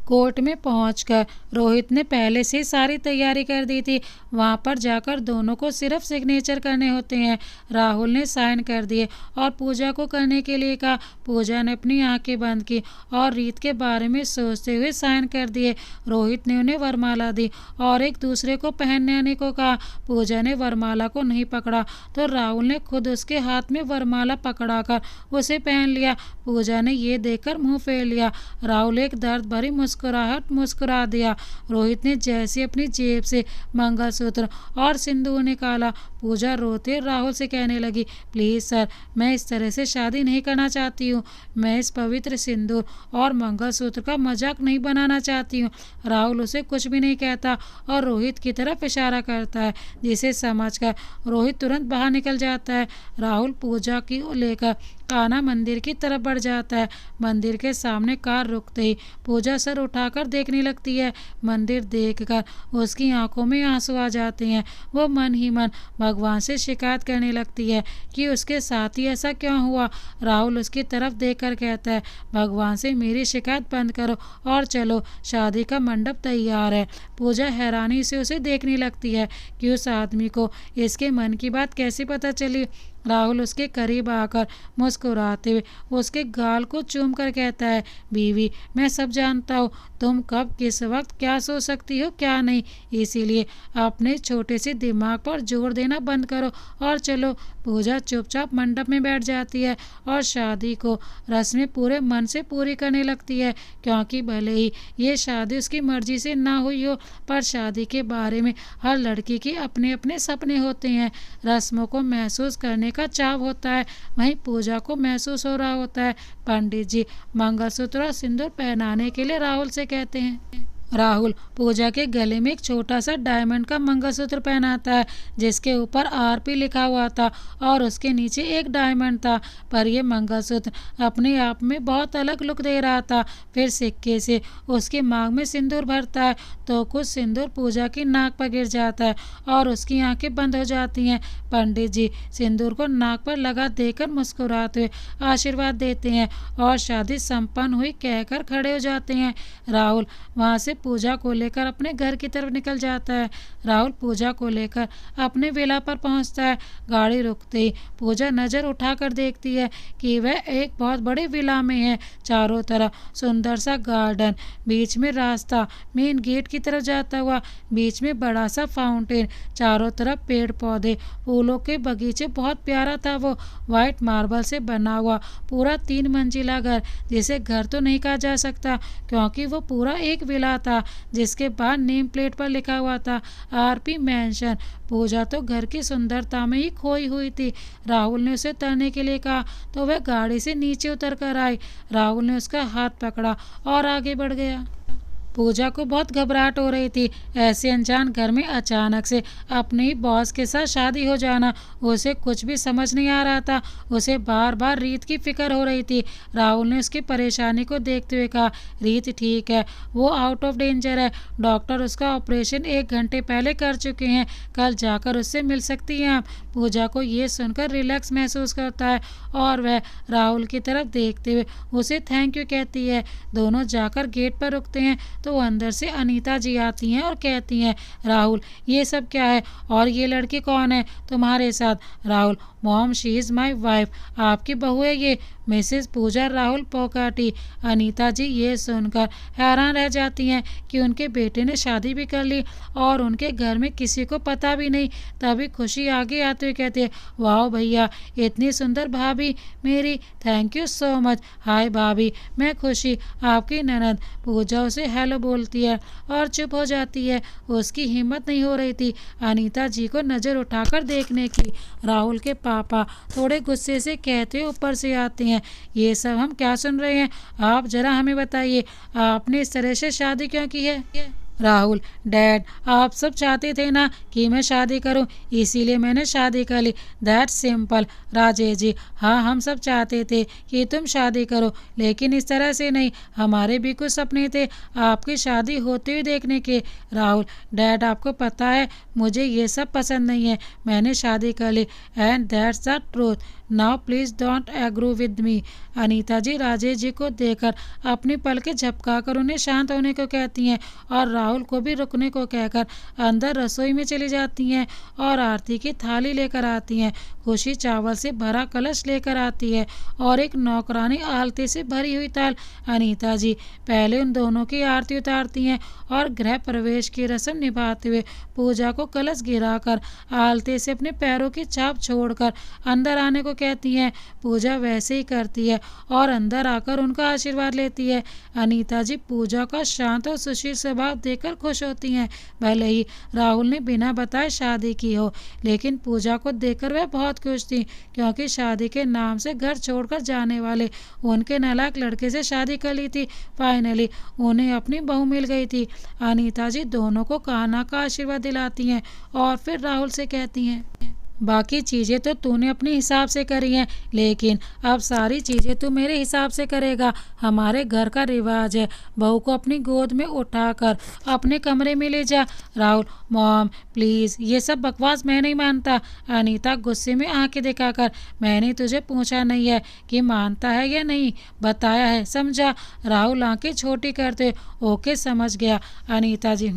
कोर्ट में पहुंचकर रोहित ने पहले से सारी तैयारी कर दी थी। वहां पर जाकर दोनों को सिर्फ सिग्नेचर करने होते हैं। राहुल ने साइन कर दिए और पूजा को करने के लिए कहा। पूजा ने अपनी आंखें बंद की और रीत के बारे में सोचते हुए साइन कर दिए। रोहित ने उन्हें वरमाला दी और एक दूसरे को पहनने आने को कहा। पूजा ने वरमाला को नहीं पकड़ा तो राहुल ने खुद उसके हाथ में वरमाला पकड़ाकर उसे पहन लिया। पूजा ने ये देखकर मुंह फेर लिया। राहुल एक दर्द भरी मुस्कुरा दिया। रोहित ने जैसे अपनी जेब से मंगलसूत्र और सिंदूर निकाला। पूजा रोते राहुल से कहने लगी, प्लीज़ सर, मैं इस तरह से शादी नहीं करना चाहती हूँ। मैं इस पवित्र सिंदूर और मंगलसूत्र का मजाक नहीं बनाना चाहती हूँ। राहुल उसे कुछ भी नहीं कहता और रोहित की तरफ इशारा करता है, जिसे समझकर रोहित तुरंत बाहर निकल जाता है। राहुल पूजा की लेकर कान्हा मंदिर की तरफ बढ़ जाता है। मंदिर के सामने कार रुकते ही पूजा सर उठाकर देखने लगती है। मंदिर देखकर उसकी आंखों में आंसू आ जाते हैं। वो मन ही मन भगवान से शिकायत करने लगती है कि उसके साथ ही ऐसा क्यों हुआ। राहुल उसकी तरफ देखकर कहता है, भगवान से मेरी शिकायत बंद करो और चलो, शादी का मंडप तैयार है। पूजा हैरानी से उसे देखने लगती है कि उस आदमी को इसके मन की बात कैसे पता चली। राहुल उसके करीब आकर मुस्कुराते हुए उसके गाल को चूम कर कहता है, बीवी, मैं सब जानता हूँ, तुम कब किस वक्त क्या सोच सकती हो क्या नहीं, इसीलिए अपने छोटे से दिमाग पर जोर देना बंद करो और चलो। पूजा चुपचाप मंडप में बैठ जाती है और शादी को रस्में पूरे मन से पूरी करने लगती है, क्योंकि भले ही ये शादी उसकी मर्जी से ना हुई हो, पर शादी के बारे में हर लड़की के अपने अपने सपने होते हैं। रस्मों को महसूस करने का चाव होता है, वहीं पूजा को महसूस हो रहा होता है। पंडित जी मंगलसूत्र और सिंदूर पहनाने के लिए राहुल से कहते हैं। राहुल पूजा के गले में एक छोटा सा डायमंड का मंगलसूत्र पहनाता है जिसके ऊपर आरपी लिखा हुआ था और उसके नीचे एक डायमंड था, पर यह मंगलसूत्र अपने आप में बहुत अलग लुक दे रहा था। फिर सिक्के से उसकी मांग में सिंदूर भरता है तो कुछ सिंदूर पूजा की नाक पर गिर जाता है और उसकी आंखें बंद हो जाती हैं। पंडित जी सिंदूर को नाक पर लगा देकर मुस्कुराते हुए आशीर्वाद देते हैं और शादी संपन्न हुई कहकर खड़े हो जाते हैं। राहुल वहां से पूजा को लेकर अपने घर की तरफ निकल जाता है। राहुल पूजा को लेकर अपने विला पर पहुंचता है। गाड़ी रुकते ही पूजा नजर उठाकर देखती है कि वह एक बहुत बड़े विला में है। चारों तरफ सुंदर सा गार्डन, बीच में रास्ता मेन गेट की तरफ जाता हुआ, बीच में बड़ा सा फाउंटेन, चारों तरफ पेड़ पौधे, फूलों के बगीचे। बहुत प्यारा था वो वाइट मार्बल से बना हुआ पूरा 3 मंजिला घर, जिसे घर तो नहीं कहा जा सकता क्योंकि वो पूरा एक विला था जिसके बाहर नेम प्लेट पर लिखा हुआ था आरपी मैंशन। पूजा तो घर की सुंदरता में ही खोई हुई थी। राहुल ने उसे उतरने के लिए कहा तो वह गाड़ी से नीचे उतर कर आई। राहुल ने उसका हाथ पकड़ा और आगे बढ़ गया। पूजा को बहुत घबराहट हो रही थी। ऐसे अनजान घर में अचानक से अपने ही बॉस के साथ शादी हो जाना उसे कुछ भी समझ नहीं आ रहा था। उसे बार बार रीत की फिक्र हो रही थी। राहुल ने उसकी परेशानी को देखते हुए कहा, रीत ठीक है, वो आउट ऑफ डेंजर है। डॉक्टर उसका ऑपरेशन 1 घंटे पहले कर चुके हैं, कल जाकर उससे मिल सकती हैं आप। पूजा को ये सुनकर रिलैक्स महसूस करता है और वह राहुल की तरफ देखते हुए उसे थैंक यू कहती है। दोनों जाकर गेट पर रुकते हैं तो अंदर से अनीता जी आती हैं और कहती हैं, राहुल ये सब क्या है और ये लड़की कौन है तुम्हारे साथ? Rahul, mom she is my wife, आपकी बहू है ये, मिसेस पूजा राहुल पोकाटी। अनीता जी ये सुनकर हैरान रह जाती हैं कि उनके बेटे ने शादी भी कर ली और उनके घर में किसी को पता भी नहीं। तभी खुशी आगे आते हुए कहती है, वाह भैया, इतनी सुंदर भाभी मेरी, थैंक यू सो मच। हाय भाभी, मैं खुशी, आपकी ननद। पूजा उसे हेलो बोलती है और चुप हो जाती है। उसकी हिम्मत नहीं हो रही थी अनीता जी को नज़र उठाकर देखने की। राहुल के पापा थोड़े गुस्से से कहते ऊपर से आते हैं, ये सब हम क्या सुन रहे हैं? आप जरा हमें बताइए, आपने इस तरह से शादी क्यों की है? राहुल, डैड आप सब चाहते थे ना कि मैं शादी करूं, इसीलिए मैंने शादी कर ली, दैट्स सिंपल। राजेश जी, हाँ हम सब चाहते थे कि तुम शादी करो, लेकिन इस तरह से नहीं, हमारे भी कुछ सपने थे आपकी शादी होते हुए देखने के। राहुल, डैड आपको पता है मुझे ये सब पसंद नहीं है, मैंने शादी कर ली and that's the truth. Now please don't agree with me. Anita ji Rajesh ji को देखकर अपनी पलकें झपकाकर उन्हें शांत होने को कहती हैं और राहुल को भी रुकने को कहकर अंदर रसोई में चली जाती हैं और आरती की थाली लेकर आती हैं। खुशी चावल से भरा कलश लेकर आती है और एक नौकरानी आलती से भरी हुई थाल। अनीता जी पहले उन दोनों की आरती उतारती हैं और गृह प्रवेश की रस्म निभाते हुए पूजा को कलश गिराकर आलती से अपने पैरों की छाप छोड़कर अंदर आने को कहती हैं। पूजा वैसे ही करती है और अंदर आकर उनका आशीर्वाद लेती है। अनीता जी पूजा का शांत और सुशील स्वभाव देखकर खुश होती हैं। भले ही राहुल ने बिना बताए शादी की हो, लेकिन पूजा को देखकर वह बहुत खुश थी क्योंकि शादी के नाम से घर छोड़कर जाने वाले उनके नालायक लड़के से शादी कर ली थी। फाइनली उन्हें अपनी बहू मिल गई थी। अनीता जी दोनों को कान्हा का आशीर्वाद दिलाती हैं और फिर राहुल से कहती हैं, बाकी चीज़ें तो तूने अपने हिसाब से करी हैं, लेकिन अब सारी चीज़ें तू मेरे हिसाब से करेगा। हमारे घर का रिवाज है बहू को अपनी गोद में उठाकर अपने कमरे में ले जा। राहुल, मॉम प्लीज़ ये सब बकवास मैं नहीं मानता। अनीता गुस्से में आंखें दिखाकर, मैंने तुझे पूछा नहीं है कि मानता है या नहीं, बताया है, समझा? राहुल आंखें छोटी करते, ओके समझ गया। अनीता जी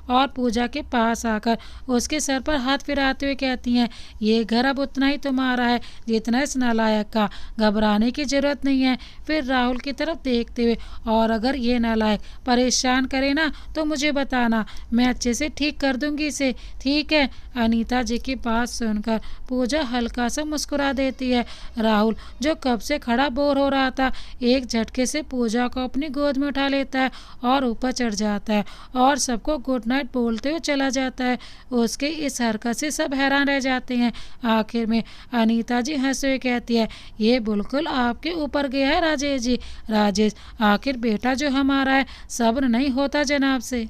और पूजा के पास आकर उसके सर पर हाथ फिराते हुए कहती हैं, ये घर अब उतना ही तुम्हारा है जितना इस नालायक का, घबराने की जरूरत नहीं है। फिर राहुल की तरफ देखते हुए, और अगर ये नालायक परेशान करे ना तो मुझे बताना, मैं अच्छे से ठीक कर दूंगी इसे, ठीक है? अनीता जी की बात सुनकर पूजा हल्का सा मुस्कुरा देती है। राहुल जो कब से खड़ा बोर हो रहा था, एक झटके से पूजा को अपनी गोद में उठा लेता है और ऊपर चढ़ जाता है और सबको गुड नाइट बोलते हुए चला जाता है। उसके इस हरकत से सब हैरान रह जाते जाते हैं। आखिर में अनीता जी हंसते हुए कहती है, ये बिल्कुल आपके ऊपर गया है राजेश जी। राजेश, आखिर बेटा जो हमारा है सब्र नहीं होता जनाब से।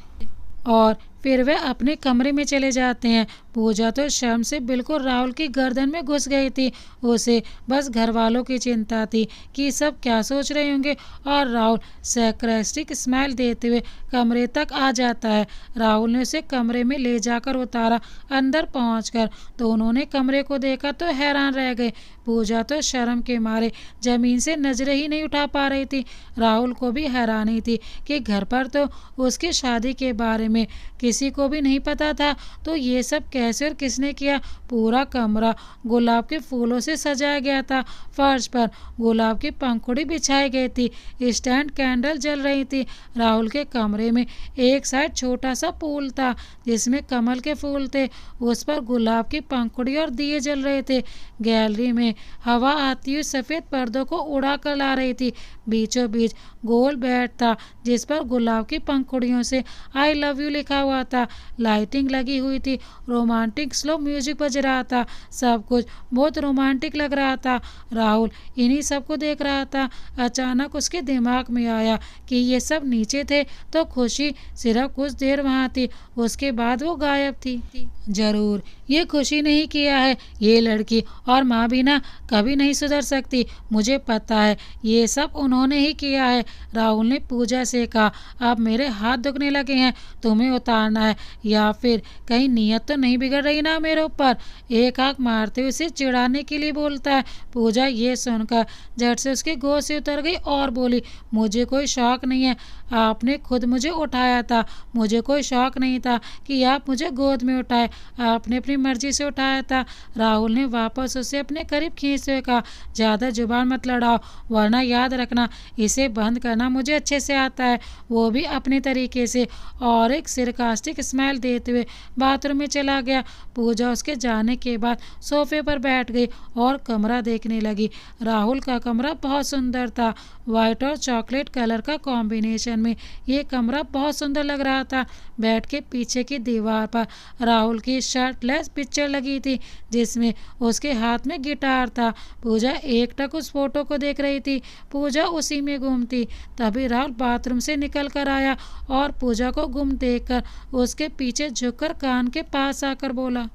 और फिर वे अपने कमरे में चले जाते हैं। पूजा तो शर्म से बिल्कुल राहुल की गर्दन में घुस गई थी। उसे बस घर वालों की चिंता थी कि सब क्या सोच रहे होंगे। और राहुल सरकास्टिक स्माइल देते हुए कमरे तक आ जाता है। राहुल ने उसे कमरे में ले जाकर उतारा। अंदर पहुंचकर दोनों ने कमरे को देखा तो हैरान रह गए। पूजा तो शर्म के मारे जमीन से नजरें ही नहीं उठा पा रही थी। राहुल को भी हैरानी थी कि घर पर तो उसकी शादी के बारे में किसी को भी नहीं पता था, तो ये सब कैसे और किसने किया। पूरा कमरा गुलाब के फूलों से सजाया गया था। फर्श पर गुलाब की पंखुड़ी बिछाई गई थी। स्टैंड कैंडल जल रही थी। राहुल के कमरे में एक साइड छोटा सा पूल था जिसमें कमल के फूल थे। उस पर गुलाब की पंखुड़ी और दिए जल रहे थे। गैलरी में हवा आती हुई सफ़ेद पर्दों को उड़ा कर ला रही थी। बीचों बीच गोल बेड था जिस पर गुलाब की पंखुड़ियों से आई लव यू लिखा हुआ था। लाइटिंग लगी हुई थी। रोमांटिक स्लो म्यूजिक बज रहा था। सब कुछ बहुत रोमांटिक लग रहा था। राहुल इन्हीं सब को देख रहा था। अचानक उसके दिमाग में आया कि ये सब नीचे थे तो खुशी सिर्फ कुछ देर वहाँ थी, उसके बाद वो गायब थी। जरूर ये खुशी नहीं किया है। ये लड़की और माँ भी ना कभी नहीं सुधर सकती। मुझे पता है ये सब उन्होंने ही किया है। राहुल ने पूजा से कहा, अब मेरे हाथ दुखने लगे हैं, तुम्हें उतारना है या फिर कहीं नीयत तो नहीं बिगड़ रही ना मेरे ऊपर। एक आंख मारते हुए उसे चिढ़ाने के लिए बोलता है। पूजा ये सुनकर झट से उसके गोद से उतर गई और बोली, मुझे कोई शौक नहीं है, आपने खुद मुझे उठाया था। मुझे कोई शौक नहीं था कि आप मुझे गोद में उठाए, आपने अपनी मर्जी से उठाया था। राहुल ने वापस उसे अपने करीब खींचते हुए कहा, ज़्यादा जुबान मत लड़ाओ वरना याद रखना इसे बंद करना मुझे अच्छे से आता है, वो भी अपने तरीके से। और एक सरकास्टिक स्माइल देते हुए बाथरूम में चला गया। पूजा उसके जाने के बाद सोफे पर बैठ गई और कमरा देखने लगी। राहुल का कमरा बहुत सुंदर था। वाइट और चॉकलेट कलर का कॉम्बिनेशन में ये कमरा बहुत सुंदर लग रहा था। बेड के पीछे की दीवार पर राहुल की शर्टलेस पिक्चर लगी थी जिसमें उसके हाथ में गिटार था। पूजा एकटक उस फोटो को देख रही थी। पूजा उसी में गुम थी। तभी राहुल बाथरूम से निकल कर आया और पूजा को गुम देखकर उसके पीछे झुककर कान के पास आकर बोला,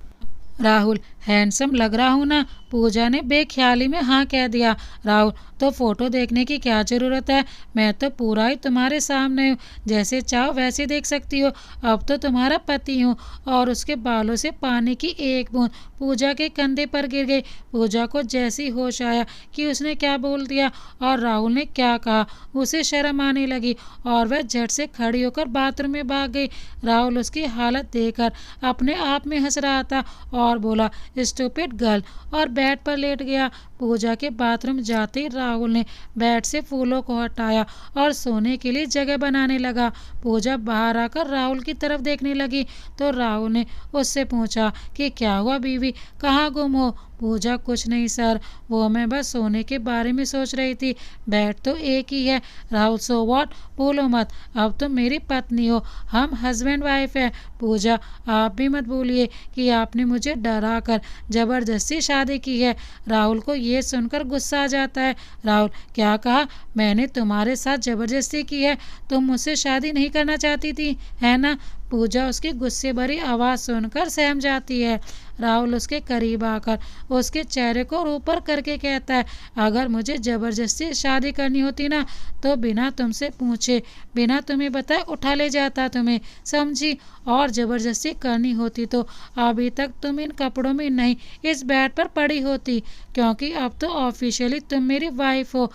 राहुल हैंडसम लग रहा हूँ ना। पूजा ने बेख्याली में हाँ कह दिया। राहुल, तो फोटो देखने की क्या ज़रूरत है, मैं तो पूरा ही तुम्हारे सामने हूँ, जैसे चाहो वैसे देख सकती हो। अब तो तुम्हारा पति हूँ। और उसके बालों से पानी की एक बूंद पूजा के कंधे पर गिर गई। पूजा को जैसी होश आया कि उसने क्या बोल दिया और राहुल ने क्या कहा, उसे शर्म आने लगी और वह झट से खड़ी होकर बाथरूम में भाग गई। राहुल उसकी हालत देखकर अपने आप में हंस रहा था और बोला, स्टूपिड गर्ल, और बेड पर लेट गया। पूजा के बाथरूम जाते ही राहुल ने बेड से फूलों को हटाया और सोने के लिए जगह बनाने लगा। पूजा बाहर आकर राहुल की तरफ देखने लगी तो राहुल ने उससे पूछा कि क्या हुआ बीवी, कहाँ गुम हो। पूजा, कुछ नहीं सर, वो मैं बस सोने के बारे में सोच रही थी, बेड तो एक ही है। राहुल, सो व्हाट, भूलो मत, अब तुम मेरी पत्नी हो, हम हस्बैंड वाइफ है। पूजा, आप भी मत भूलिए कि आपने मुझे डरा कर ज़बरदस्ती शादी की है। राहुल को ये सुनकर गुस्सा आ जाता है। राहुल, क्या कहा, मैंने तुम्हारे साथ ज़बरदस्ती की है, तुम मुझसे शादी नहीं करना चाहती थी, है ना। पूजा उसकी गुस्से भरी आवाज़ सुनकर सहम जाती है। राहुल उसके करीब आकर उसके चेहरे को ऊपर करके कहता है, अगर मुझे ज़बरदस्ती शादी करनी होती ना तो बिना तुमसे पूछे, बिना तुम्हें बताए उठा ले जाता तुम्हें, समझी। और ज़बरदस्ती करनी होती तो अभी तक तुम इन कपड़ों में नहीं इस बेड पर पड़ी होती, क्योंकि अब तो ऑफिशियली तुम मेरी वाइफ हो।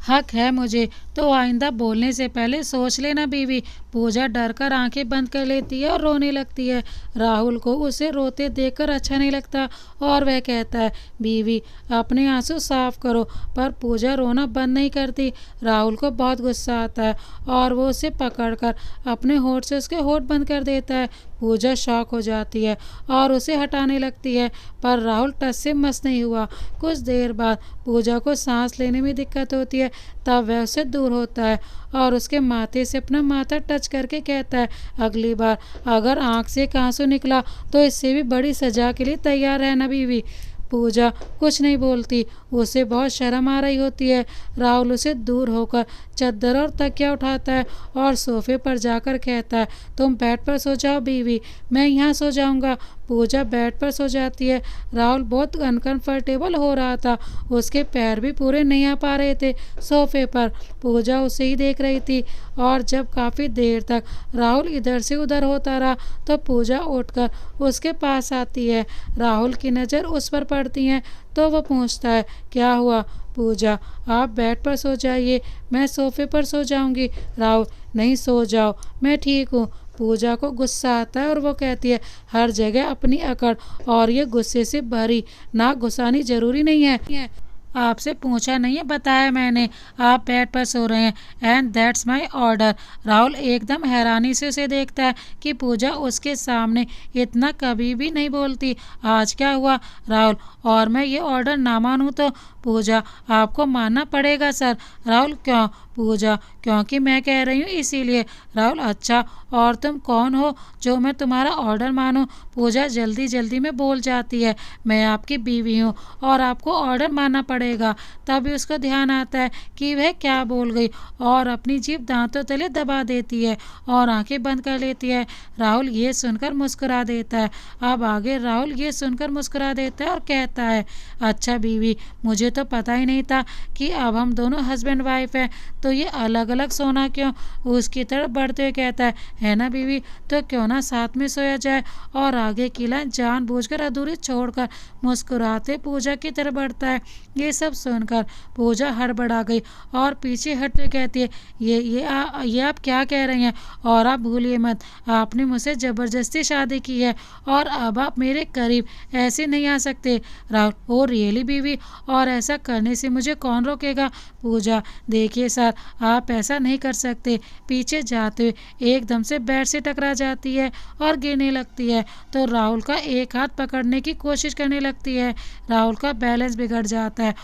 हक है मुझे, तो आइंदा बोलने से पहले सोच लेना बीवी। पूजा डर कर आंखें बंद कर लेती है और रोने लगती है। राहुल को उसे रोते देखकर अच्छा नहीं लगता और वह कहता है, बीवी अपने आंसू साफ करो। पर पूजा रोना बंद नहीं करती। राहुल को बहुत गुस्सा आता है और वो उसे पकड़कर अपने होठ से उसके होठ बंद कर देता है। पूजा शॉक हो जाती है और उसे हटाने लगती है, पर राहुल टस से मस नहीं हुआ। कुछ देर बाद पूजा को सांस लेने में दिक्कत होती है, तब वह उससे दूर होता है और उसके माथे से अपना माथा टच करके कहता है, अगली बार अगर आंख से एक आंसू निकला तो इससे भी बड़ी सजा के लिए तैयार रहना बीवी। पूजा कुछ नहीं बोलती, उसे बहुत शर्म आ रही होती है। राहुल उसे दूर होकर चद्दर और तकिया उठाता है और सोफे पर जाकर कहता है, तुम बेड पर सो जाओ बीवी, मैं यहाँ सो जाऊँगा। पूजा बेड पर सो जाती है। राहुल बहुत अनकंफर्टेबल हो रहा था, उसके पैर भी पूरे नहीं आ पा रहे थे सोफे पर। पूजा उसे ही देख रही थी और जब काफ़ी देर तक राहुल इधर से उधर होता रहा तो पूजा उठकर उसके पास आती है। राहुल की नज़र उस पर पड़ती है तो वह पूछता है, क्या हुआ? पूजा, आप बेड पर सो जाइए, मैं सोफे पर सो जाऊंगी। राहुल, नहीं, सो जाओ, मैं ठीक हूँ। पूजा को गुस्सा आता है और वो कहती है, हर जगह अपनी अकड़ और ये गुस्से से भरी नाक घुसानी जरूरी नहीं है। आपसे पूछा नहीं है, बताया मैंने, आप बेड पर सो रहे हैं and that's my order. Rahul एकदम हैरानी से उसे देखता है कि पूजा उसके सामने इतना कभी भी नहीं बोलती। आज क्या हुआ? राहुल, और मैं ये ऑर्डर ना मानूं तो? पूजा, आपको मानना पड़ेगा सर। राहुल, क्यों? पूजा, क्योंकि मैं कह रही हूँ इसीलिए। राहुल, अच्छा, और तुम कौन हो जो मैं तुम्हारा ऑर्डर मानूं? पूजा जल्दी जल्दी में बोल जाती है, मैं आपकी बीवी हूँ और आपको ऑर्डर मानना पड़ेगा। तभी उसको ध्यान आता है कि वह क्या बोल गई और अपनी जीभ दांतों तले दबा देती है और आंखें बंद कर लेती है। राहुल ये सुनकर मुस्कुरा देता है। अब आगे राहुल ये सुनकर मुस्कुरा देता है और कहता है, अच्छा बीवी, मुझे तो पता ही नहीं था कि अब हम दोनों हस्बैंड वाइफ हैं, तो ये अलग अलग सोना क्यों? उसकी तरफ बढ़ते हुए कहता है ना बीवी, तो क्यों ना साथ में सोया जाए? और आगे की लाइन जानबूझकर अधूरी छोड़कर मुस्कुराते पूजा की तरफ बढ़ता है। ये सब सुनकर पूजा हड़बड़ा गई और पीछे हटते कहती है, ये आप क्या कह रही हैं? और आप भूलिए मत, आपने मुझसे ज़बरदस्ती शादी की है और अब आप मेरे करीब ऐसे नहीं आ सकते। राहुल, ओ रियली बीवी, और ऐसा करने से मुझे कौन रोकेगा? पूजा, देखिए सर, आप ऐसा नहीं कर सकते। पीछे जाते हुए एकदम से बेड से टकरा जाती है और गिरने लगती है, तो राहुल का एक हाथ पकड़ने की कोशिश करने लगती है। राहुल का बैलेंस बिगड़ जाता है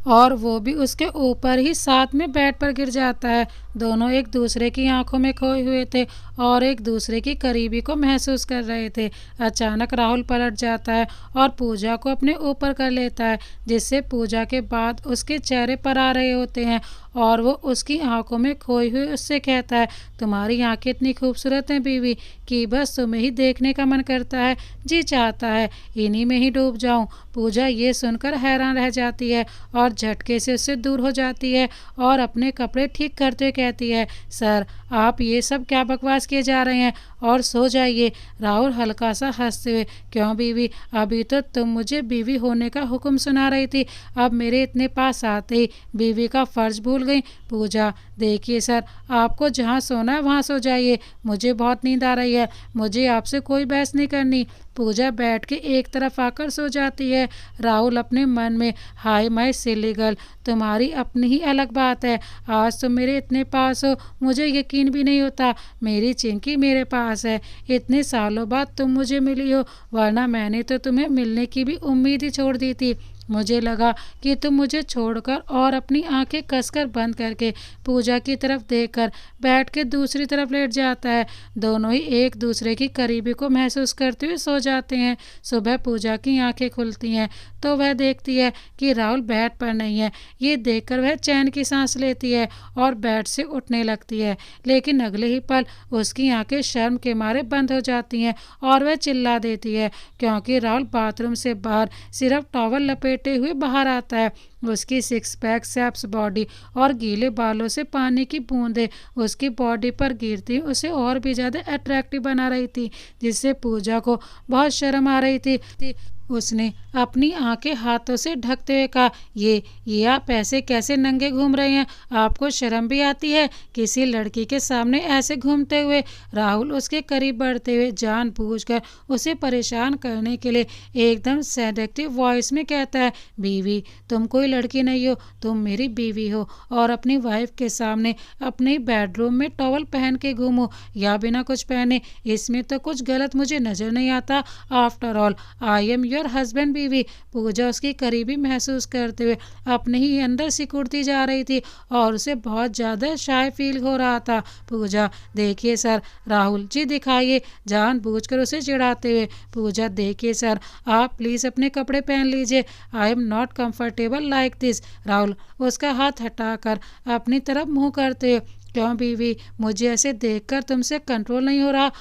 और वो भी उसके ऊपर ही साथ में बेड पर गिर जाता है। दोनों एक दूसरे की आंखों में खोए हुए थे और एक दूसरे की करीबी को महसूस कर रहे थे। अचानक राहुल पलट जाता है और पूजा को अपने ऊपर कर लेता है, जिससे पूजा के बाद उसके चेहरे पर आ रहे होते हैं और वो उसकी आंखों में खोई हुई उससे कहता है, तुम्हारी आंखें इतनी खूबसूरत हैं बीवी कि बस तुम्हें ही देखने का मन करता है, जी चाहता है इन्हीं में ही डूब जाऊं। पूजा ये सुनकर हैरान रह जाती है और झटके से उससे दूर हो जाती है और अपने कपड़े ठीक करते हुए कहती है, सर, आप ये सब क्या बकवास किए जा रहे हैं, और सो जाइए। राहुल हल्का सा हंसते हुए, क्यों बीवी, अभी तो तुम मुझे बीवी होने का हुक्म सुना रही थी, अब मेरे इतने पास आते ही बीवी का फर्ज भूल गई? पूजा, देखिए सर, आपको जहाँ सोना है वहाँ सो जाइए, मुझे बहुत नींद आ रही है, मुझे आपसे कोई बहस नहीं करनी। पूजा बैठ के एक तरफ आकर सो जाती है। राहुल अपने मन में, हाय माय सिली गर्ल, तुम्हारी अपनी ही अलग बात है, आज तुम मेरे इतने पास हो, मुझे यकीन भी नहीं होता मेरी चिंकी मेरे पास है। इतने सालों बाद तुम मुझे मिली हो, वरना मैंने तो तुम्हें मिलने की भी उम्मीद ही छोड़ दी थी। मुझे लगा कि तुम मुझे छोड़कर, और अपनी आंखें कसकर बंद करके पूजा की तरफ देखकर बैठ के दूसरी तरफ लेट जाता है। दोनों ही एक दूसरे की करीबी को महसूस करते हुए सो जाते हैं। सुबह पूजा की आंखें खुलती हैं तो वह देखती है कि राहुल बेड पर नहीं है। ये देखकर वह चैन की सांस लेती है और बेड से उठने लगती है, लेकिन अगले ही पल उसकी आंखें शर्म के मारे बंद हो जाती हैं और वह चिल्ला देती है, क्योंकि राहुल बाथरूम से बाहर सिर्फ टॉवल लपेटे हुए बाहर आता है। उसकी सिक्स पैक सैप्स बॉडी और गीले बालों से पानी की बूंदें उसकी बॉडी पर गिरती उसे और भी ज़्यादा अट्रैक्टिव बना रही थी, जिससे पूजा को बहुत शर्म आ रही थी। उसने अपनी आंखें हाथों से ढकते हुए कहा, ये आप ऐसे कैसे नंगे घूम रहे हैं? आपको शर्म भी आती है किसी लड़की के सामने ऐसे घूमते हुए? राहुल उसके करीब बढ़ते हुए जानबूझकर उसे परेशान करने के लिए एकदम सेडेक्टिव वॉइस में कहता है, बीवी, तुम कोई लड़की नहीं हो, तुम मेरी बीवी हो और अपनी वाइफ के सामने अपने बेडरूम में टॉवल पहन के घूमो या बिना कुछ पहने, इसमें तो कुछ गलत मुझे नजर नहीं आता। After all I am your husband. बीवी। पूजा उसकी करीबी महसूस करते हुए अपने ही अंदर सिकुड़ती जा रही थी और उसे बहुत ज़्यादा शाय फील हो रहा था। पूजा, देखिए सर। राहुल, जी दिखाइए, जानबूझकर उसे चिढ़ाते हुए। पूजा, देखिए सर, आप प्लीज़ अपने कपड़े पहन लीजिए, I am not comfortable like this. Rahul उसका हाथ हटाकर अपनी तरफ मुंह करते हुए, क्यों बीवी, मुझे ऐसे देखकर तुमसे कंट्रोल नहीं हो रहा?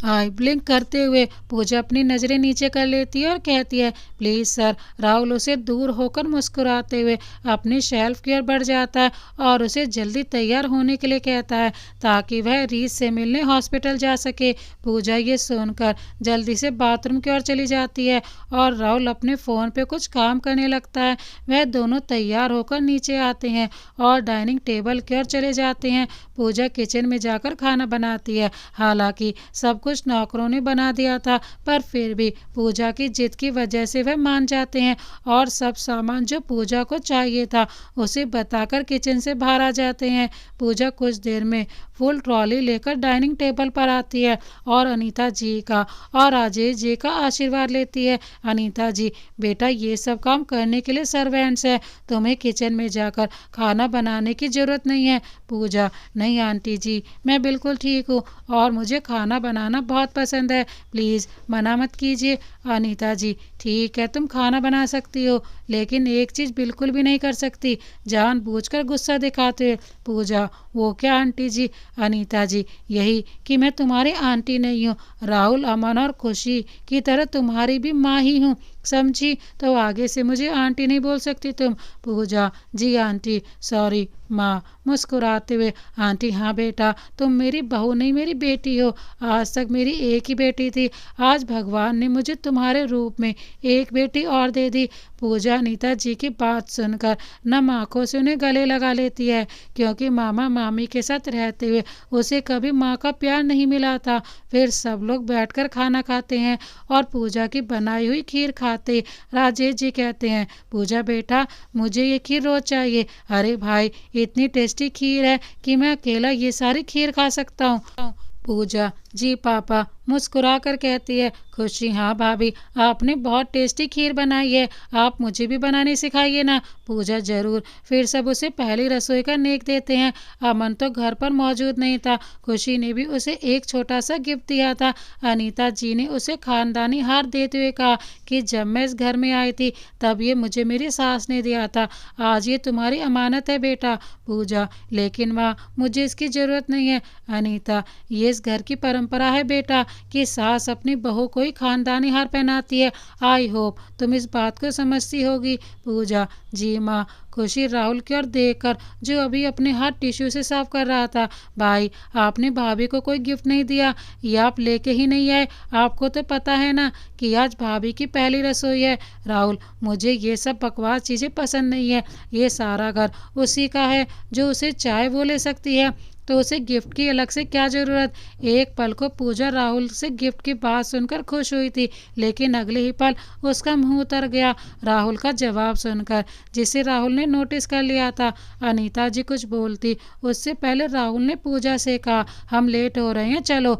आई ब्लिंक करते हुए पूजा अपनी नज़रें नीचे कर लेती है और कहती है, प्लीज़ सर। राहुल उसे दूर होकर मुस्कुराते हुए अपनी शेल्फ की ओर बढ़ जाता है और उसे जल्दी तैयार होने के लिए कहता है ताकि वह रीस से मिलने हॉस्पिटल जा सके। पूजा ये सुनकर जल्दी से बाथरूम की ओर चली जाती है और राहुल अपने फ़ोन पे कुछ काम करने लगता है। वह दोनों तैयार होकर नीचे आते हैं और डाइनिंग टेबल की ओर चले जाते हैं। पूजा किचन में जाकर खाना बनाती है। हालांकि सब कुछ नौकरों ने बना दिया था, पर फिर भी पूजा की जिद की वजह से वह मान जाते हैं और सब सामान जो पूजा को चाहिए था उसे बताकर किचन से बाहर आ जाते हैं। पूजा कुछ देर में फुल ट्रॉली लेकर डाइनिंग टेबल पर आती है और अनीता जी का और राजेश जी का आशीर्वाद लेती है। अनीता जी, बेटा, ये सब काम करने के लिए सर्वेंट्स है, तुम्हें किचन में जाकर खाना बनाने की ज़रूरत नहीं है। पूजा, नहीं आंटी जी, मैं बिल्कुल ठीक हूँ और मुझे खाना बनाना बहुत पसंद है, प्लीज़ मना मत कीजिए। अनीता जी, ठीक है, तुम खाना बना सकती हो, लेकिन एक चीज़ बिल्कुल भी नहीं कर सकती, जानबूझकर गुस्सा दिखाते हुए। पूजा, वो क्या आंटी जी? अनीता जी, यही कि मैं तुम्हारी आंटी नहीं हूँ, राहुल, अमन और खुशी की तरह तुम्हारी भी माँ ही हूँ, समझी? तो आगे से मुझे आंटी नहीं बोल सकती तुम। पूजा, जी आंटी, सॉरी। माँ मुस्कुराते हुए, आंटी, हाँ बेटा, तुम मेरी बहू नहीं मेरी बेटी हो, आज तक मेरी एक ही बेटी थी, आज भगवान ने मुझे तुम्हारे रूप में एक बेटी और दे दी। पूजा अनीता जी की बात सुनकर नम आंखों से उन्हें गले लगा लेती है, क्योंकि मामा मामी के साथ रहते हुए उसे कभी माँ का प्यार नहीं मिला था। फिर सब लोग बैठकर खाना खाते हैं और पूजा की बनाई हुई खीर खाते राजेश जी कहते हैं, पूजा बेटा, मुझे ये खीर रोज चाहिए। अरे भाई, इतनी टेस्टी खीर है कि मैं अकेला ये सारी खीर खा सकता हूँ। पूजा, जी पापा, मुस्कुरा कर कहती है। खुशी, हाँ भाभी, आपने बहुत टेस्टी खीर बनाई है, आप मुझे भी बनाने सिखाइए ना। पूजा, जरूर। फिर सब उसे पहली रसोई का नेक देते हैं। अमन तो घर पर मौजूद नहीं था, खुशी ने भी उसे एक छोटा सा गिफ्ट दिया था। अनीता जी ने उसे खानदानी हार देते हुए कहा कि जब मैं इस घर में आई थी तब ये मुझे मेरी सास ने दिया था, आज ये तुम्हारी अमानत है बेटा। पूजा, लेकिन माँ, मुझे इसकी ज़रूरत नहीं है। अनीता, ये इस घर की परंपरा है बेटा कि सास अपनी बहू को ही खानदानी हार पहनाती है। आई होप तुम इस बात को समझती होगी। पूजा, जी माँ। खुशी राहुल की ओर देखकर, जो अभी अपने हाथ टिश्यू से साफ कर रहा था, भाई, आपने भाभी को कोई गिफ्ट नहीं दिया, ये आप लेके ही नहीं आए? आपको तो पता है ना कि आज भाभी की पहली रसोई है। राहुल, मुझे ये सब बकवास चीज़ें पसंद नहीं है, ये सारा घर उसी का है, जो उसे चाहे वो ले सकती है, तो उसे गिफ्ट की अलग से क्या ज़रूरत? एक पल को पूजा राहुल से गिफ्ट की बात सुनकर खुश हुई थी, लेकिन अगले ही पल उसका मुंह उतर गया राहुल का जवाब सुनकर, जिसे राहुल ने नोटिस कर लिया था। अनीता जी कुछ बोलती उससे पहले राहुल ने पूजा से कहा, हम लेट हो रहे हैं, चलो।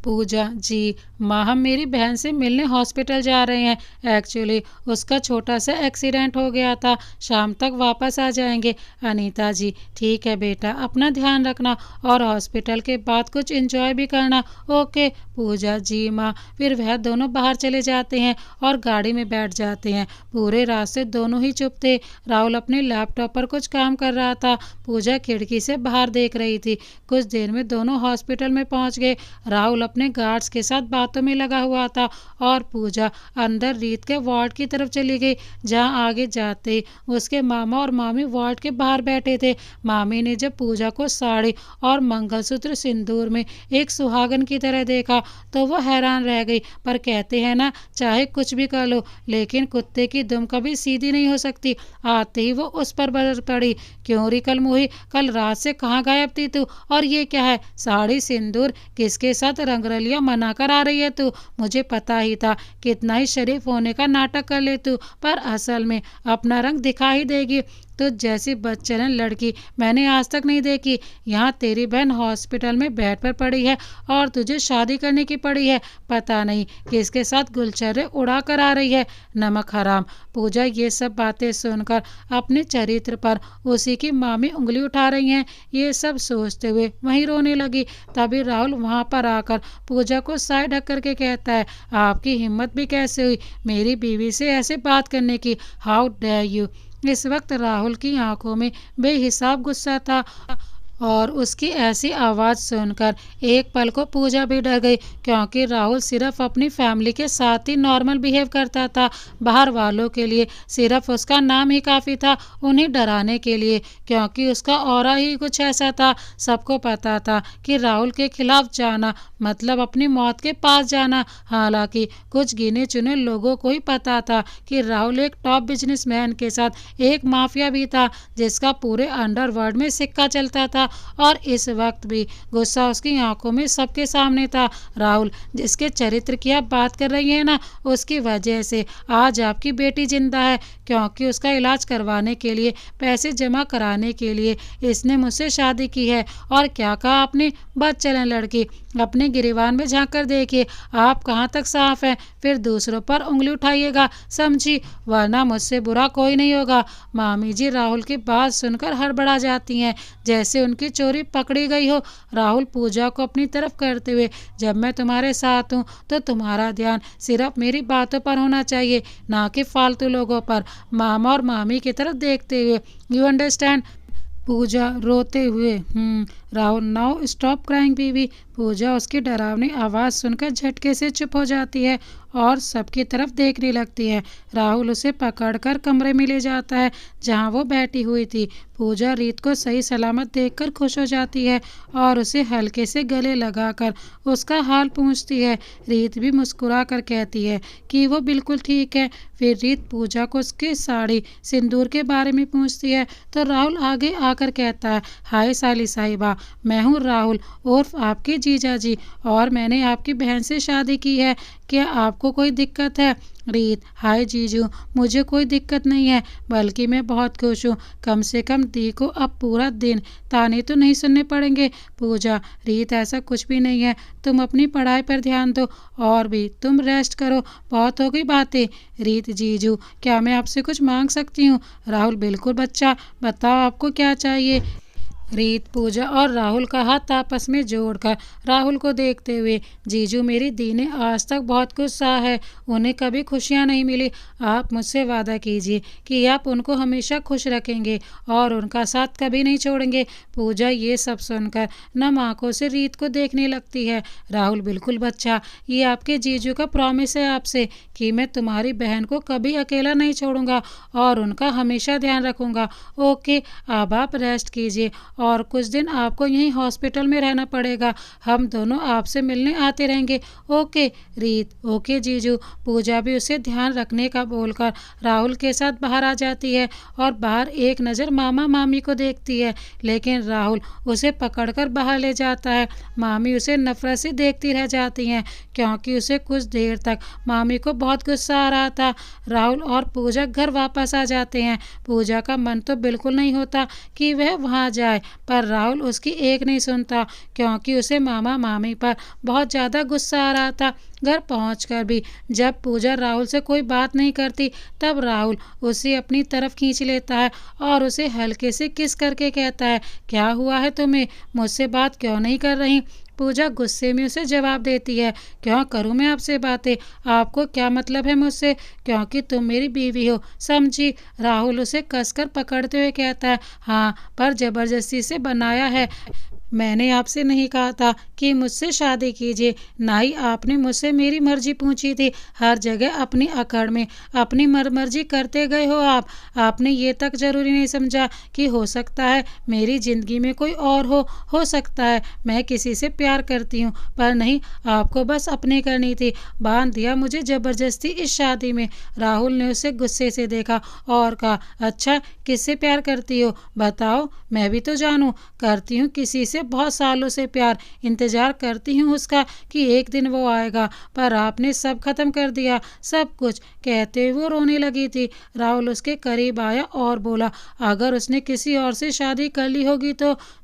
पूजा, जी माँ, हम मेरी बहन से मिलने हॉस्पिटल जा रहे हैं, एक्चुअली उसका छोटा सा एक्सीडेंट हो गया था, शाम तक वापस आ जाएंगे। अनीता जी, ठीक है बेटा, अपना ध्यान रखना और हॉस्पिटल के बाद कुछ एंजॉय भी करना, ओके। पूजा, जी माँ। फिर वह दोनों बाहर चले जाते हैं और गाड़ी में बैठ जाते हैं। पूरे रास्ते दोनों ही चुप थे। राहुल अपने लैपटॉप पर कुछ काम कर रहा था, पूजा खिड़की से बाहर देख रही थी। कुछ देर में दोनों हॉस्पिटल में पहुंच गए। राहुल अपने गार्ड्स के साथ बातों में लगा हुआ था और पूजा अंदर रीत के वार्ड की तरफ चली गई, जहां आगे जाते ही उसके मामा और मामी वार्ड के बाहर बैठे थे। मामी ने जब पूजा को साड़ी और मंगलसूत्र सिंदूर में एक सुहागन की तरह देखा तो वो हैरान रह गई। पर कहते हैं ना, चाहे कुछ भी कर लो लेकिन कुत्ते की दुम कभी सीधी नहीं हो सकती। आते ही वो उस पर बरस पड़ी, क्यों री कल मुही, कल रात से कहाँ गायब थी तू? और ये क्या है, साड़ी सिंदूर किसके साथ रंगरलियां मना कर आ रही है तू? मुझे पता ही था कितना ही शरीफ होने का नाटक कर ले तू, पर असल में अपना रंग दिखा ही देगी। तो जैसी बदचलन लड़की मैंने आज तक नहीं देखी। यहाँ तेरी बहन हॉस्पिटल में बेड पर पड़ी है और तुझे शादी करने की पड़ी है। पता नहीं किसके साथ गुलछर्रे उड़ा कर आ रही है, नमक हराम। पूजा ये सब बातें सुनकर अपने चरित्र पर उसी की मामी उंगली उठा रही हैं, ये सब सोचते हुए वहीं रोने लगी। तभी राहुल वहाँ पर आकर पूजा को साइड ढक करके कहता है, आपकी हिम्मत भी कैसे हुई मेरी बीवी से ऐसे बात करने की? How dare you. इस वक्त राहुल की आंखों में बेहिसाब गुस्सा था और उसकी ऐसी आवाज़ सुनकर एक पल को पूजा भी डर गई, क्योंकि राहुल सिर्फ अपनी फैमिली के साथ ही नॉर्मल बिहेव करता था। बाहर वालों के लिए सिर्फ उसका नाम ही काफ़ी था उन्हें डराने के लिए, क्योंकि उसका ऑरा ही कुछ ऐसा था। सबको पता था कि राहुल के खिलाफ जाना मतलब अपनी मौत के पास जाना। हालांकि कुछ गिने चुने लोगों को ही पता था कि राहुल एक टॉप बिजनेसमैन के साथ एक माफिया भी था, जिसका पूरे अंडरवर्ल्ड में सिक्का चलता था। और इस वक्त भी गुस्सा उसकी आंखों में सबके सामने था। राहुल, जिसके चरित्र की आप बात कर रही हैं ना, उसकी वजह से आज आपकी बेटी जिंदा है, क्योंकि उसका इलाज करवाने के लिए पैसे जमा कराने के लिए इसने मुझसे शादी की है। और क्या कहा आपने? बदचलन लड़की, अपने गिरेबान में झांक कर देखिए आप कहाँ तक साफ हैं, फिर दूसरों पर उंगली उठाइएगा, समझी? वरना मुझसे बुरा कोई नहीं होगा। मामी जी राहुल की बात सुनकर हड़बड़ा जाती हैं, जैसे उनकी चोरी पकड़ी गई हो। राहुल पूजा को अपनी तरफ करते हुए, जब मैं तुम्हारे साथ हूँ तो तुम्हारा ध्यान सिर्फ मेरी बातों पर होना चाहिए, ना कि फालतू लोगों पर। मामा और मामी की तरफ देखते हुए, यू अंडरस्टैंड? पूजा रोते हुए, Rahul, now stop crying baby. Pooja उसकी डरावनी आवाज़ सुनकर झटके से चुप हो जाती है और सबकी तरफ देखने लगती है। राहुल उसे पकड़कर कमरे में ले जाता है जहां वो बैठी हुई थी। पूजा रीत को सही सलामत देखकर खुश हो जाती है और उसे हल्के से गले लगाकर उसका हाल पूछती है। रीत भी मुस्कुरा कर कहती है कि वो बिल्कुल ठीक है। फिर रीत पूजा को उसकी साड़ी सिंदूर के बारे में पूछती है तो राहुल आगे आकर कहता है, हाय साली साहिबा, मैं हूँ राहुल उर्फ आपके जीजा जी, और मैंने आपकी बहन से शादी की है। क्या आपको कोई दिक्कत है? रीत, हाय जीजू, मुझे कोई दिक्कत नहीं है, बल्कि मैं बहुत खुश हूँ। कम से कम दी को अब पूरा दिन ताने तो नहीं सुनने पड़ेंगे। पूजा, रीत, ऐसा कुछ भी नहीं है, तुम अपनी पढ़ाई पर ध्यान दो और भी तुम रेस्ट करो, बहुत हो गई बातें। रीत, जीजू, क्या मैं आपसे कुछ मांग सकती हूँ? राहुल, बिल्कुल बच्चा, बताओ आपको क्या चाहिए। रीत, पूजा और राहुल का हाथ आपस में जोड़कर राहुल को देखते हुए, जीजू, मेरी दी ने आज तक बहुत कुछ सहा है, उन्हें कभी खुशियाँ नहीं मिली। आप मुझसे वादा कीजिए कि आप उनको हमेशा खुश रखेंगे और उनका साथ कभी नहीं छोड़ेंगे। पूजा ये सब सुनकर नम आंखों से रीत को देखने लगती है। राहुल, बिल्कुल बच्चा, ये आपके जीजू का प्रॉमिस है आपसे कि मैं तुम्हारी बहन को कभी अकेला नहीं छोड़ूंगा और उनका हमेशा ध्यान रखूंगा। ओके, अब आप रेस्ट कीजिए और कुछ दिन आपको यहीं हॉस्पिटल में रहना पड़ेगा, हम दोनों आपसे मिलने आते रहेंगे। ओके रीत, ओके जीजू। पूजा भी उसे ध्यान रखने का बोलकर राहुल के साथ बाहर आ जाती है और बाहर एक नज़र मामा मामी को देखती है, लेकिन राहुल उसे पकड़कर बाहर ले जाता है। मामी उसे नफरत से देखती रह जाती हैं, क्योंकि उसे कुछ देर तक मामी को बहुत गुस्सा आ रहा था। राहुल और पूजा घर वापस आ जाते हैं। पूजा का मन तो बिल्कुल नहीं होता कि वह वहाँ जाए, पर राहुल उसकी एक नहीं सुनता, क्योंकि उसे मामा मामी पर बहुत ज़्यादा गुस्सा आ रहा था। घर पहुंचकर भी जब पूजा राहुल से कोई बात नहीं करती, तब राहुल उसे अपनी तरफ खींच लेता है और उसे हल्के से किस करके कहता है, क्या हुआ है तुम्हें, मुझसे बात क्यों नहीं कर रही? पूजा गुस्से में उसे जवाब देती है, क्यों करूं मैं आपसे बातें, आपको क्या मतलब है मुझसे, क्योंकि तुम मेरी बीवी हो, समझी? राहुल उसे कसकर पकड़ते हुए कहता है, हाँ, पर जबरदस्ती से बनाया है, मैंने आपसे नहीं कहा था कि मुझसे शादी कीजिए, ना ही आपने मुझसे मेरी मर्जी पूछी थी। हर जगह अपनी अकड़ में अपनी मर्जी करते गए हो आप। आपने ये तक जरूरी नहीं समझा कि हो सकता है मेरी ज़िंदगी में कोई और हो सकता है मैं किसी से प्यार करती हूँ, पर नहीं, आपको बस अपनी करनी थी। बांध दिया मुझे ज़बरदस्ती इस शादी में। राहुल ने उसे गुस्से से देखा और कहा, अच्छा, किससे प्यार करती हो, बताओ, मैं भी तो जानूं। करती हूँ किसी से, बहुत सालों से प्यार। इंतज़ार करती हूँ उसका कि एक दिन वो आएगा, पर आपने सब खत्म कर दिया, सब कुछ। कहते हुए वो रोने लगी थी। राहुल उसके करीब आया और बोला, अगर उसने किसी और से शादी कर ली होगी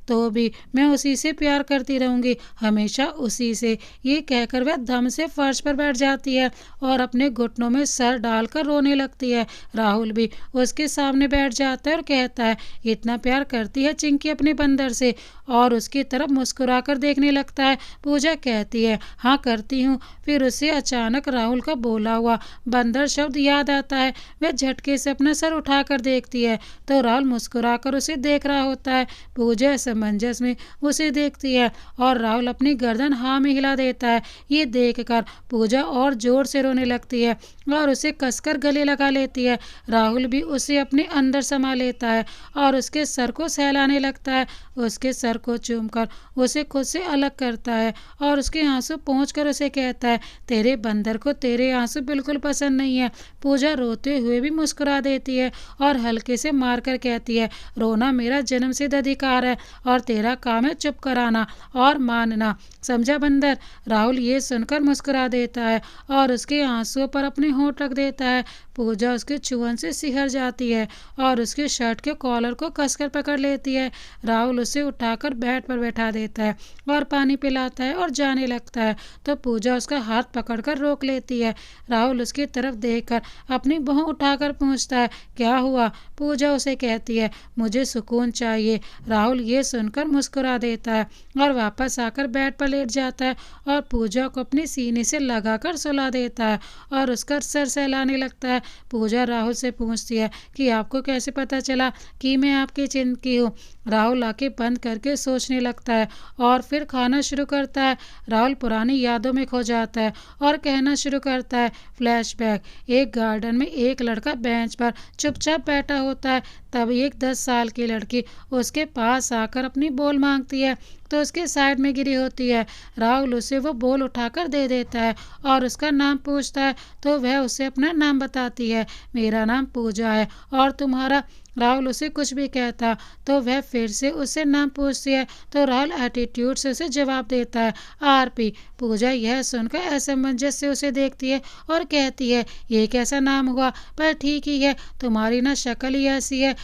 तो भी मैं उसी से प्यार करती रहूंगी, हमेशा उसी से। ये कहकर वह दम से फर्श पर बैठ जाती है और अपने घुटनों में सर डालकर रोने लगती है। राहुल भी उसके सामने बैठ जाता है और कहता है, इतना प्यार करती है चिंकी अपने बंदर से, और उसकी तरफ मुस्कुराकर देखने लगता है। पूजा कहती है, हाँ करती हूँ। फिर उसे अचानक राहुल का बोला हुआ बंदर शब्द याद आता है। वह झटके से अपना सर उठाकर देखती है तो राहुल मुस्कुराकर उसे देख रहा होता है। पूजा असमंजस में उसे देखती है और राहुल अपनी गर्दन हाँ में हिला देता है। ये देखकर पूजा और जोर से रोने लगती है और उसे कसकर गले लगा लेती है। राहुल भी उसे अपने अंदर समा लेता है और उसके सर को सहलाने लगता है। उसके सर को चूमकर उसे खुद से अलग करता है और उसके आंसू पोंछकर उसे कहता है, तेरे बंदर को तेरे आंसू बिल्कुल पसंद नहीं है। पूजा रोते हुए भी मुस्कुरा देती है और हल्के से मारकर कहती है, रोना मेरा जन्मसिद्ध अधिकार है और तेरा काम है चुप कराना और मानना, समझा बंदर। राहुल ये सुनकर मुस्कुरा देता है और उसके आंसुओं पर अपने होंठ रख देता है। पूजा उसके चुहन से सिहर जाती है और उसके शर्ट के कॉलर को कसकर पकड़ लेती है। राहुल उसे उठाकर बेड पर बैठा देता है और पानी पिलाता है और जाने लगता है तो पूजा उसका हाथ पकड़कर रोक लेती है। राहुल उसकी तरफ देखकर अपनी बाहों उठाकर पूछता है, क्या हुआ? पूजा उसे कहती है, मुझे सुकून चाहिए। राहुल ये सुनकर मुस्कुरा देता है और वापस आकर बेड पर लेट जाता है और पूजा को अपने सीने से लगाकर सुला देता है और उसका सर सहलाने लगता है। पूजा राहुल से पूछती है कि आपको कैसे पता चला कि मैं आपकी चिंकी हूँ? राहुल आंखें बंद करके सोचने लगता है और फिर खाना शुरू करता है। राहुल पुरानी यादों में खो जाता है और कहना शुरू करता है, फ्लैशबैक। एक गार्डन में एक लड़का बेंच पर चुपचाप बैठा होता है। तभी एक 10 साल की लड़की उसके पास आकर अपनी बॉल मांगती है तो उसके साइड में गिरी होती है। राहुल उसे वो बॉल उठाकर दे देता है और उसका नाम पूछता है तो वह उसे अपना नाम बताती है, मेरा नाम पूजा है और तुम्हारा? राहुल उसे कुछ भी कहता तो वह फिर से उससे नाम पूछती है तो राहुल एटीट्यूड से उसे जवाब देता है, आरपी। पूजा यह सुनकर असमंजस से उसे देखती है और कहती है, ये कैसा नाम हुआ? पर ठीक ही है, तुम्हारी ना शक्ल ही ऐसी है,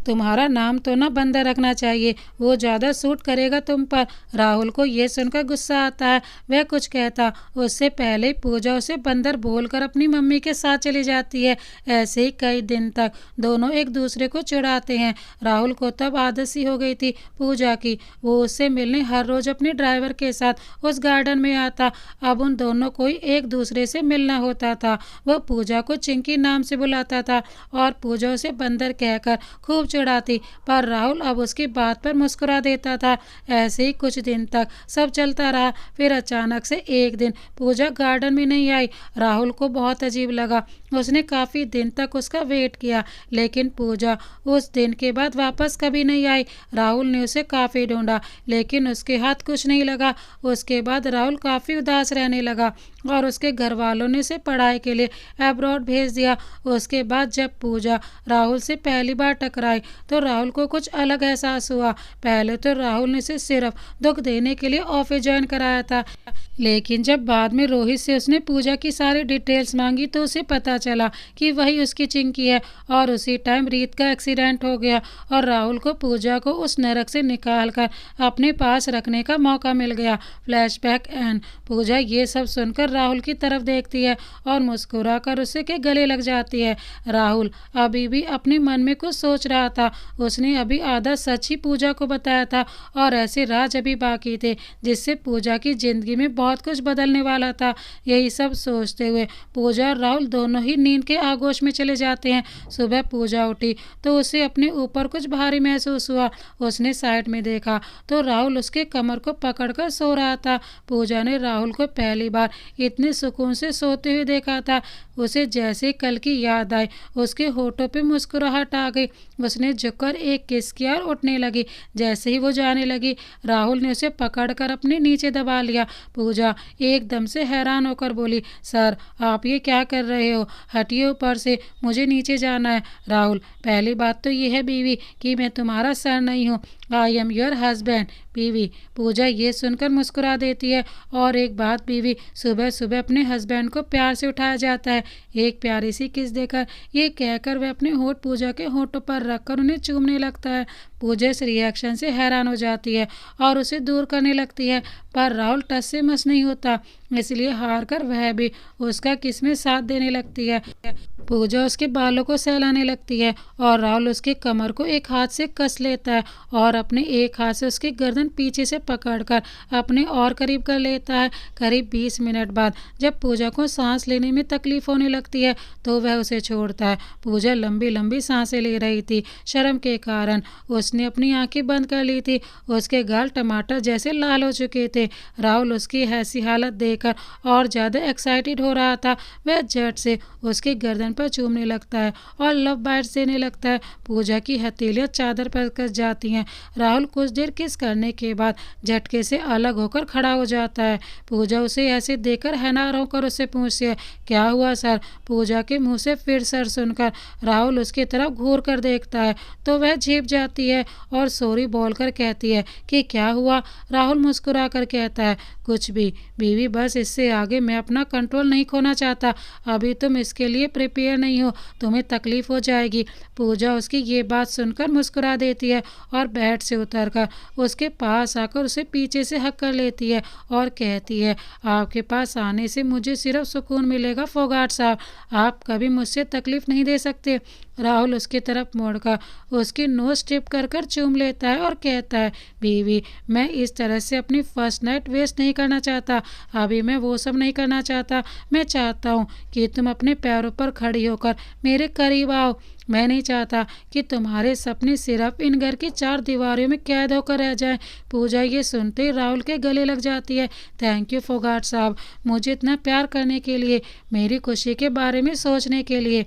तुम्हारा नाम तो ना बंदर रखना चाहिए, वो ज़्यादा सूट करेगा तुम पर। राहुल को ये सुनकर गुस्सा आता है। वह कुछ कहता उससे पहले ही पूजा उसे बंदर बोलकर अपनी मम्मी के साथ चली जाती है। ऐसे ही कई दिन तक दोनों एक दूसरे को चिढ़ाते हैं। राहुल को तब आदत सी हो गई थी पूजा की। वो उससे मिलने हर रोज़ अपने ड्राइवर के साथ उस गार्डन में आता। अब उन दोनों को ही एक दूसरे से मिलना होता था। वह पूजा को चिंकी नाम से बुलाता था और पूजा उसे बंदर कहकर खूब चिढ़ाती, पर राहुल अब उसकी बात पर मुस्कुरा देता था। ऐसे ही कुछ दिन तक सब चलता रहा। फिर अचानक से एक दिन पूजा गार्डन में नहीं आई। राहुल को बहुत अजीब लगा। उसने काफ़ी दिन तक उसका वेट किया, लेकिन पूजा उस दिन के बाद वापस कभी नहीं आई। राहुल ने उसे काफ़ी ढूंढा, लेकिन उसके हाथ कुछ नहीं लगा। उसके बाद राहुल काफ़ी उदास रहने लगा और उसके घर वालों ने उसे पढ़ाई के लिए अब्रॉड भेज दिया। उसके बाद जब पूजा राहुल से पहली बार टकराई तो राहुल को कुछ अलग एहसास हुआ। पहले तो राहुल ने उसे सिर्फ दुख देने के लिए ऑफिस ज्वाइन कराया था, लेकिन जब बाद में रोहित से उसने पूजा की सारी डिटेल्स मांगी तो उसे पता चला कि वही उसकी चिंकी है। और उसी टाइम रीत का एक्सीडेंट हो गया और राहुल को पूजा को उस नरक से निकालकर अपने पास रखने का मौका मिल गया। Flashback and. पूजा ये सब सुनकर राहुल की तरफ देखती है और मुस्कुरा कर उसे के गले लग जाती है। राहुल अभी भी अपने मन में कुछ सोच रहा था। उसने अभी आधा सच ही पूजा को बताया था और ऐसे राज अभी बाकी थे जिससे पूजा की जिंदगी में बहुत कुछ बदलने वाला था। यही सब सोचते हुए पूजा और राहुल दोनों ही नींद के आगोश में चले जाते हैं। सुबह पूजा उठी तो उसे अपने ऊपर कुछ भारी महसूस हुआ। उसने साइड में देखा तो राहुल उसके कमर को पकड़कर सो रहा था। पूजा ने राहुल को पहली बार इतने सुकून से सोते हुए देखा था। उसे जैसे कल की याद आई, उसके होठों पे मुस्कुराहट आ गई। उसने झुककर एक किस किया और उठने लगी। जैसे ही वो जाने लगी, राहुल ने उसे पकड़कर अपने नीचे दबा लिया। पूजा एकदम से हैरान होकर बोली, सर आप ये क्या कर रहे हो? हटिए ऊपर से, मुझे नीचे जाना है। राहुल, पहली बात तो ये है बीवी कि मैं तुम्हारा सर नहीं हूँ, आई एम योर हस्बैंड। बीवी, पूजा ये सुनकर मुस्कुरा देती है। और एक बात बीवी, सुबह सुबह अपने हस्बैंड को प्यार से उठाया जाता है। एक प्यारी सी किस देकर ये कहकर वह अपने होठ पूजा के होठों पर रखकर उन्हें चूमने लगता है। पूजा इस रिएक्शन से हैरान हो जाती है और उसे दूर करने लगती है, पर राहुल टस से मस नहीं होता, इसलिए हार कर वह भी उसका किस में साथ देने लगती है। पूजा उसके बालों को सहलाने लगती है और राहुल उसके कमर को एक हाथ से कस लेता है और अपने एक हाथ से उसकी गर्दन पीछे से पकड़कर अपने और करीब कर लेता है। करीब 20 मिनट बाद जब पूजा को सांस लेने में तकलीफ होने लगती है तो वह उसे छोड़ता है। पूजा लंबी लंबी सांसें ले रही थी। शर्म के कारण उसने अपनी आंखें बंद कर ली थी। उसके गाल टमाटर जैसे लाल हो चुके थे। राहुल उसकी ऐसी हालत देखकर और ज़्यादा एक्साइटेड हो रहा था। वह झट से उसकी गर्दन पर चूमने लगता है और लव बाइट्स देने लगता है। पूजा की हथेलियां चादर पर कस जाती हैं। राहुल कुछ देर किस करने के बाद झटके से अलग होकर खड़ा हो जाता है। पूजा उसे ऐसे देखकर हैरान होकर उससे पूछती है, क्या हुआ सर? पूजा के मुंह से फिर सर सुनकर राहुल उसकी तरफ घूर कर देखता है तो वह झेप जाती है और सॉरी बोलकर कहती है कि क्या हुआ? राहुल मुस्कुरा कर कहता है, कुछ भी बीवी, बस इससे आगे मैं अपना कंट्रोल नहीं खोना चाहता। अभी तुम इसके लिए प्रिपेयर नहीं हो, तुम्हें तकलीफ हो जाएगी। पूजा उसकी ये बात सुनकर मुस्कुरा देती है और बेड से उतरकर उसके पास आकर उसे पीछे से हक कर लेती है और कहती है, आपके पास आने से मुझे सिर्फ सुकून मिलेगा फोगाट साहब, आप कभी मुझसे तकलीफ नहीं दे सकते। राहुल उसकी तरफ मुड़कर उसकी नोज टिप कर कर चूम लेता है और कहता है, बीवी, मैं इस तरह से अपनी फर्स्ट नाइट वेस्ट नहीं करना चाहता। अभी मैं वो सब नहीं करना चाहता। मैं चाहता हूँ कि तुम अपने पैरों पर खड़ी होकर मेरे करीब आओ। मैं नहीं चाहता कि तुम्हारे सपने सिर्फ इन घर की 4 दीवारों में कैद होकर रह जाएं। पूजा ये सुनते ही राहुल के गले लग जाती है। थैंक यू फोगाट साहब, मुझे इतना प्यार करने के लिए, मेरी खुशी के बारे में सोचने के लिए।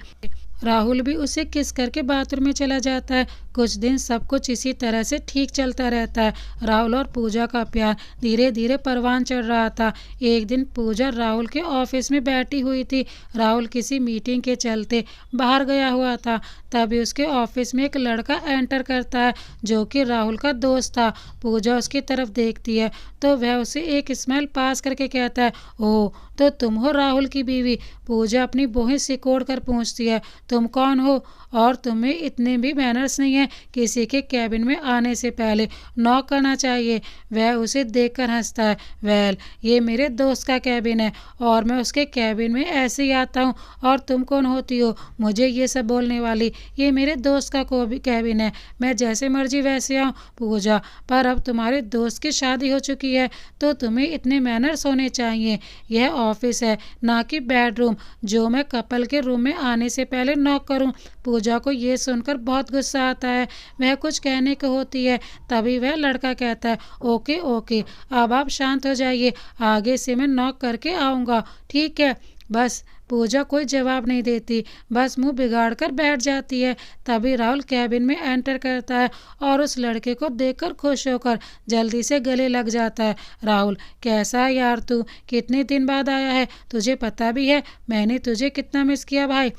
राहुल भी उसे किस करके बाथरूम में चला जाता है। कुछ दिन सब कुछ इसी तरह से ठीक चलता रहता है। राहुल और पूजा का प्यार धीरे धीरे परवान चढ़ रहा था। एक दिन पूजा राहुल के ऑफिस में बैठी हुई थी। राहुल किसी मीटिंग के चलते बाहर गया हुआ था। तभी उसके ऑफिस में एक लड़का एंटर करता है जो कि राहुल का दोस्त था। पूजा उसकी तरफ देखती है तो वह उसे एक स्माइल पास करके कहता है, ओह, तो तुम हो राहुल की बीवी? पूजा अपनी भौहें सिकोड़ कर पूछती है, तुम कौन हो और तुम्हें इतने भी मैनर्स नहीं है किसी के कैबिन में आने से पहले नॉक करना चाहिए। वह उसे देखकर हंसता है, वेल, ये मेरे दोस्त का कैबिन है और मैं उसके कैबिन में ऐसे ही आता हूँ, और तुम कौन होती हो मुझे ये सब बोलने वाली? ये मेरे दोस्त का कैबिन है, मैं जैसे मर्जी वैसे आऊँ। पूजा, पर अब तुम्हारे दोस्त की शादी हो चुकी है तो तुम्हें इतने मैनर्स होने चाहिए। यह ऑफिस है, ना कि बेडरूम जो मैं कपल के रूम में आने से पहले नॉक करूं। पूजा को ये सुनकर बहुत गुस्सा आता है। वह कुछ कहने को होती है, तभी वह लड़का कहता है, ओके ओके, अब आप शांत हो जाइए, आगे से मैं नॉक करके आऊँगा, ठीक है? बस पूजा कोई जवाब नहीं देती, बस मुंह बिगाड़ कर बैठ जाती है। तभी राहुल कैबिन में एंटर करता है और उस लड़के को देखकर खुश होकर जल्दी से गले लग जाता है। राहुल, कैसा है यार तू? कितने दिन बाद आया है? तुझे पता भी है मैंने तुझे कितना मिस किया भाई।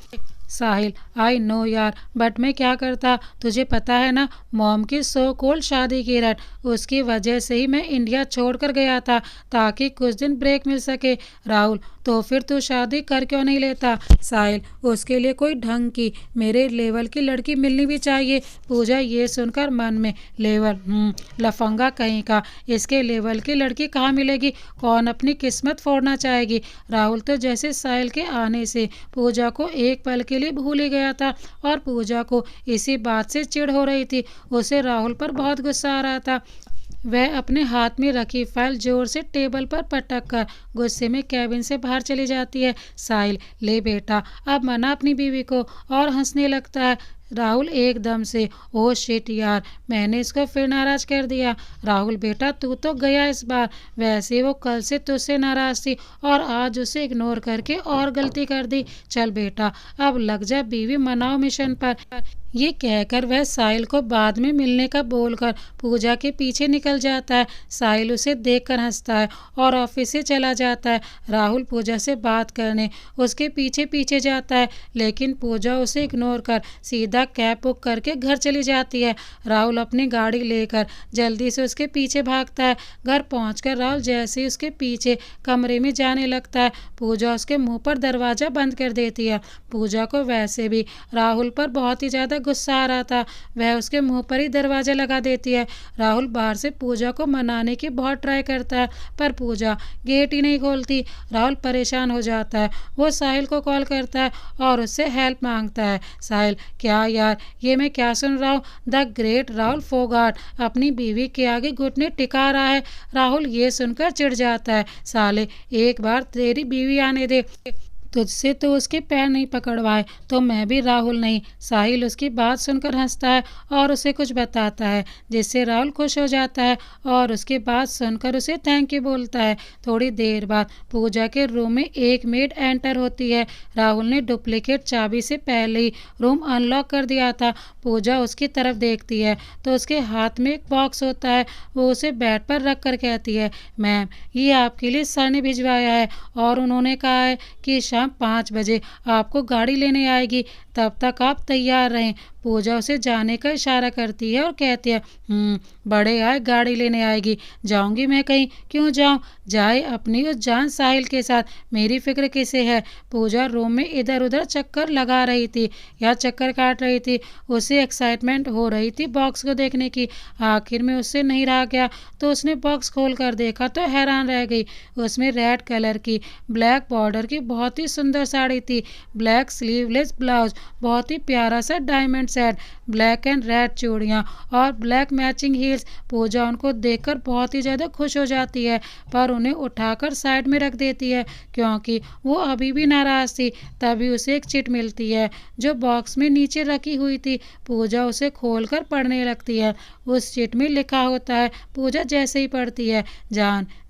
साहिल, आई नो यार, बट मैं क्या करता? तुझे पता है ना, मॉम की सो कॉल्ड शादी की रट, उसकी वजह से ही मैं इंडिया छोड़कर गया था ताकि कुछ दिन ब्रेक मिल सके। राहुल, तो फिर तू शादी कर क्यों नहीं लेता? साहिल, उसके लिए कोई ढंग की मेरे लेवल की लड़की मिलनी भी चाहिए। पूजा ये सुनकर मन में लेवल लफंगा कहीं का, इसके लेवल की लड़की कहाँ मिलेगी? कौन अपनी किस्मत फोड़ना चाहेगी? राहुल तो जैसे साहिल के आने से पूजा को एक पल के लिए भूल ही गया था और पूजा को इसी बात से चिढ़ हो रही थी। उसे राहुल पर बहुत गुस्सा आ रहा था। वह अपने हाथ में रखी फाइल जोर से टेबल पर पटक कर गुस्से में कैबिन से बाहर चली जाती है। साहिल, ले बेटा, अब मना अपनी बीवी को, और हंसने लगता है। राहुल एकदम से, ओ शिट यार, मैंने इसको फिर नाराज कर दिया। राहुल बेटा, तू तो गया इस बार। वैसे वो कल से तुझसे नाराज थी और आज उसे इग्नोर करके और गलती कर दी। चल बेटा, अब लग जा बीवी मनाओ मिशन पर। ये कहकर वह साहिल को बाद में मिलने का बोलकर पूजा के पीछे निकल जाता है। साहिल उसे देखकर हंसता है और ऑफिस से चला जाता है। राहुल पूजा से बात करने उसके पीछे पीछे जाता है, लेकिन पूजा उसे इग्नोर कर सीधा कैब बुक करके घर चली जाती है। राहुल अपनी गाड़ी लेकर जल्दी से उसके पीछे भागता है। घर पहुंचकर राहुल जैसे ही उसके पीछे कमरे में जाने लगता है, पूजा उसके मुंह पर दरवाज़ा बंद कर देती है। पूजा को वैसे भी राहुल पर बहुत ही ज़्यादा गुस्सा आ रहा था, वह उसके मुंह पर ही दरवाज़ा लगा देती है। राहुल बाहर से पूजा को मनाने की बहुत ट्राई करता है, पर पूजा गेट ही नहीं खोलती। राहुल परेशान हो जाता है। वो साहिल को कॉल करता है और उससे हेल्प मांगता है। साहिल, क्या यार, ये मैं क्या सुन रहा हूँ? द ग्रेट राहुल फोगाट अपनी बीवी के आगे घुटने टिका रहा है। राहुल ये सुनकर चिढ़ जाता है। साले, एक बार तेरी बीवी आने दे, तुझसे तो उसके पैर नहीं पकड़वाए तो मैं भी राहुल नहीं। साहिल उसकी बात सुनकर हंसता है और उसे कुछ बताता है, जिससे राहुल खुश हो जाता है और उसकी बात सुनकर उसे थैंक यू बोलता है। थोड़ी देर बाद पूजा के रूम में एक मेड एंटर होती है। राहुल ने डुप्लीकेट चाबी से पहले ही रूम अनलॉक कर दिया था। पूजा उसकी तरफ देखती है तो उसके हाथ में एक बॉक्स होता है। वो उसे बेड पर रख कर कहती है, मैम, ये आपके लिए सर ने भिजवाया है और उन्होंने कहा है कि शाम 5 बजे आपको गाड़ी लेने आएगी, तब तक आप तैयार रहें। पूजा उसे जाने का इशारा करती है और कहती है, बड़े आए गाड़ी लेने आएगी, जाऊंगी मैं कहीं? क्यों जाऊं? जाए अपनी उस जान साहिल के साथ, मेरी फिक्र किसे है? पूजा रूम में इधर उधर चक्कर लगा रही थी या चक्कर काट रही थी। उसे एक्साइटमेंट हो रही थी बॉक्स को देखने की। आखिर में उससे नहीं रहा गया तो उसने बॉक्स खोल कर देखा तो हैरान रह गई। उसमें रेड कलर की ब्लैक बॉर्डर की बहुत ही सुंदर साड़ी थी, ब्लैक स्लीवलेस ब्लाउज, बहुत ही प्यारा सा diamond set, black and red चूड़ियाँ और ब्लैक मैचिंग हील्स। पूजा उनको देखकर बहुत ही ज़्यादा खुश हो जाती है, पर उन्हें उठाकर साइड में रख देती है क्योंकि वो अभी भी नाराज़ थी। तभी उसे एक चिट मिलती है जो बॉक्स में नीचे रखी हुई थी। पूजा उसे खोलकर पढ़ने लगती है। उस चिट में लिखा होता है। पूजा जैसे ही पढ़ती है,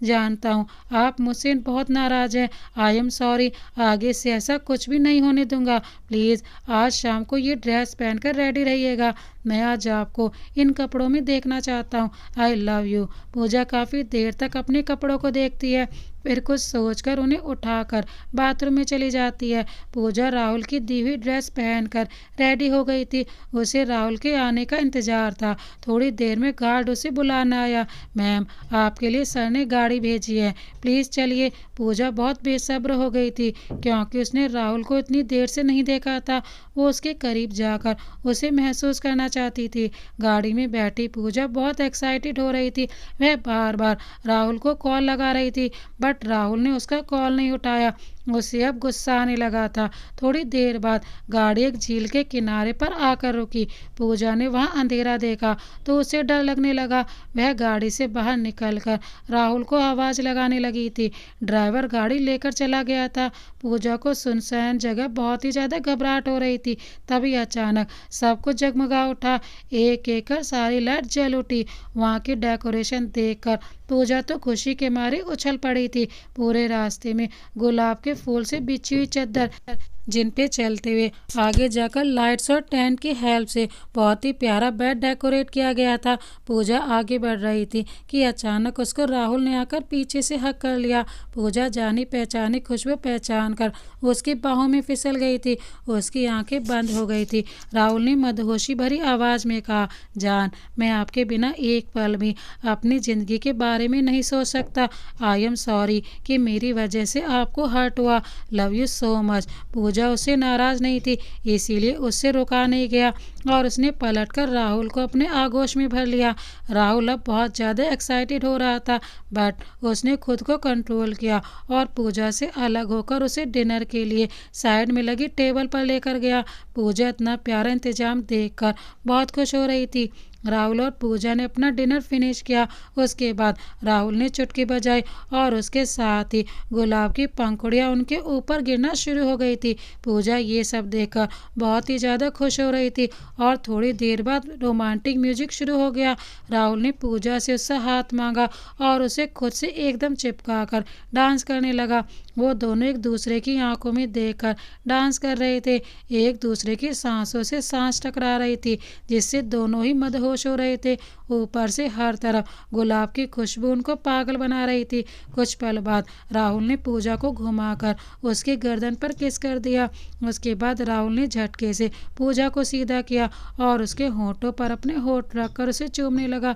जानता हूँ आप मुझसे बहुत नाराज़ हैं, आई एम सॉरी, आगे से ऐसा कुछ भी नहीं होने दूंगा। प्लीज़ आज शाम को ये ड्रेस पहनकर रेडी रहिएगा, मैं आज आपको इन कपड़ों में देखना चाहता हूँ। आई लव यू। पूजा काफ़ी देर तक अपने कपड़ों को देखती है, फिर कुछ सोचकर उन्हें उठाकर बाथरूम में चली जाती है। पूजा राहुल की दी हुई ड्रेस पहनकर रेडी हो गई थी। उसे राहुल के आने का इंतज़ार था। थोड़ी देर में गार्ड उसे बुलाने आया। मैम, आपके लिए सर ने गाड़ी भेजी है, प्लीज़ चलिए। पूजा बहुत बेसब्र हो गई थी क्योंकि उसने राहुल को इतनी देर से नहीं देखा था। वो उसके करीब जाकर उसे महसूस करना चाहती थी। गाड़ी में बैठी पूजा बहुत एक्साइटेड हो रही थी। वह बार बार राहुल को कॉल लगा रही थी, बट राहुल ने उसका कॉल नहीं उठाया। उसे अब गुस्सा आने लगा था। थोड़ी देर बाद गाड़ी एक झील के किनारे पर आकर रुकी। पूजा ने वहां अंधेरा देखा तो उसे डर लगने लगा। वह गाड़ी से बाहर निकलकर राहुल को आवाज़ लगाने लगी थी। ड्राइवर गाड़ी लेकर चला गया था। पूजा को सुनसान जगह बहुत ही ज़्यादा घबराहट हो रही थी। तभी अचानक सब कुछ जगमगा उठा, एक एक कर सारी लाइट जल उठी। वहाँ की डेकोरेशन देखकर पूजा तो खुशी के मारे उछल पड़ी थी। पूरे रास्ते में गुलाब के फूल से बिछी हुई चादर जिन पे चलते हुए आगे जाकर लाइट्स और टेंट की हेल्प से बहुत ही प्यारा बेड डेकोरेट किया गया था। पूजा आगे बढ़ रही थी कि अचानक उसको राहुल ने आकर पीछे से हक कर लिया। पूजा जानी पहचानी खुशबू पहचान कर उसकी बाहों में फिसल गई थी। उसकी आंखें बंद हो गई थी। राहुल ने मदहोशी भरी आवाज में कहा, जान, मैं आपके बिना एक पल भी अपनी जिंदगी के बारे में नहीं सोच सकता। आई एम सॉरी कि मेरी वजह से आपको हर्ट हुआ। Love you so much. Pooja उससे नाराज नहीं थी, इसीलिए उससे रुका नहीं गया और उसने पलटकर राहुल को अपने आगोश में भर लिया। राहुल अब बहुत ज़्यादा एक्साइटेड हो रहा था, बट उसने खुद को कंट्रोल किया और पूजा से अलग होकर उसे डिनर के लिए साइड में लगी टेबल पर लेकर गया। पूजा इतना प्यारा इंतजाम देखकर बहुत खुश हो रही थी। राहुल और पूजा ने अपना डिनर फिनिश किया। उसके बाद राहुल ने चुटकी बजाई और उसके साथ ही गुलाब की पंखुड़ियाँ उनके ऊपर गिरना शुरू हो गई थी। पूजा ये सब देखकर बहुत ही ज़्यादा खुश हो रही थी और थोड़ी देर बाद रोमांटिक म्यूजिक शुरू हो गया। राहुल ने पूजा से उसका हाथ मांगा और उसे खुद से एकदम चिपका कर डांस करने लगा। वो दोनों एक दूसरे की आंखों में देखकर डांस कर रहे थे। एक दूसरे की सांसों से सांस टकरा रही थी, जिससे दोनों ही मदहोश हो रहे थे। ऊपर से हर तरफ गुलाब की खुशबू उनको पागल बना रही थी। कुछ पल बाद राहुल ने पूजा को घुमाकर उसके गर्दन पर किस कर दिया। उसके बाद राहुल ने झटके से पूजा को सीधा किया और उसके होंठों पर अपने होंठ रखकर उसे चूमने लगा।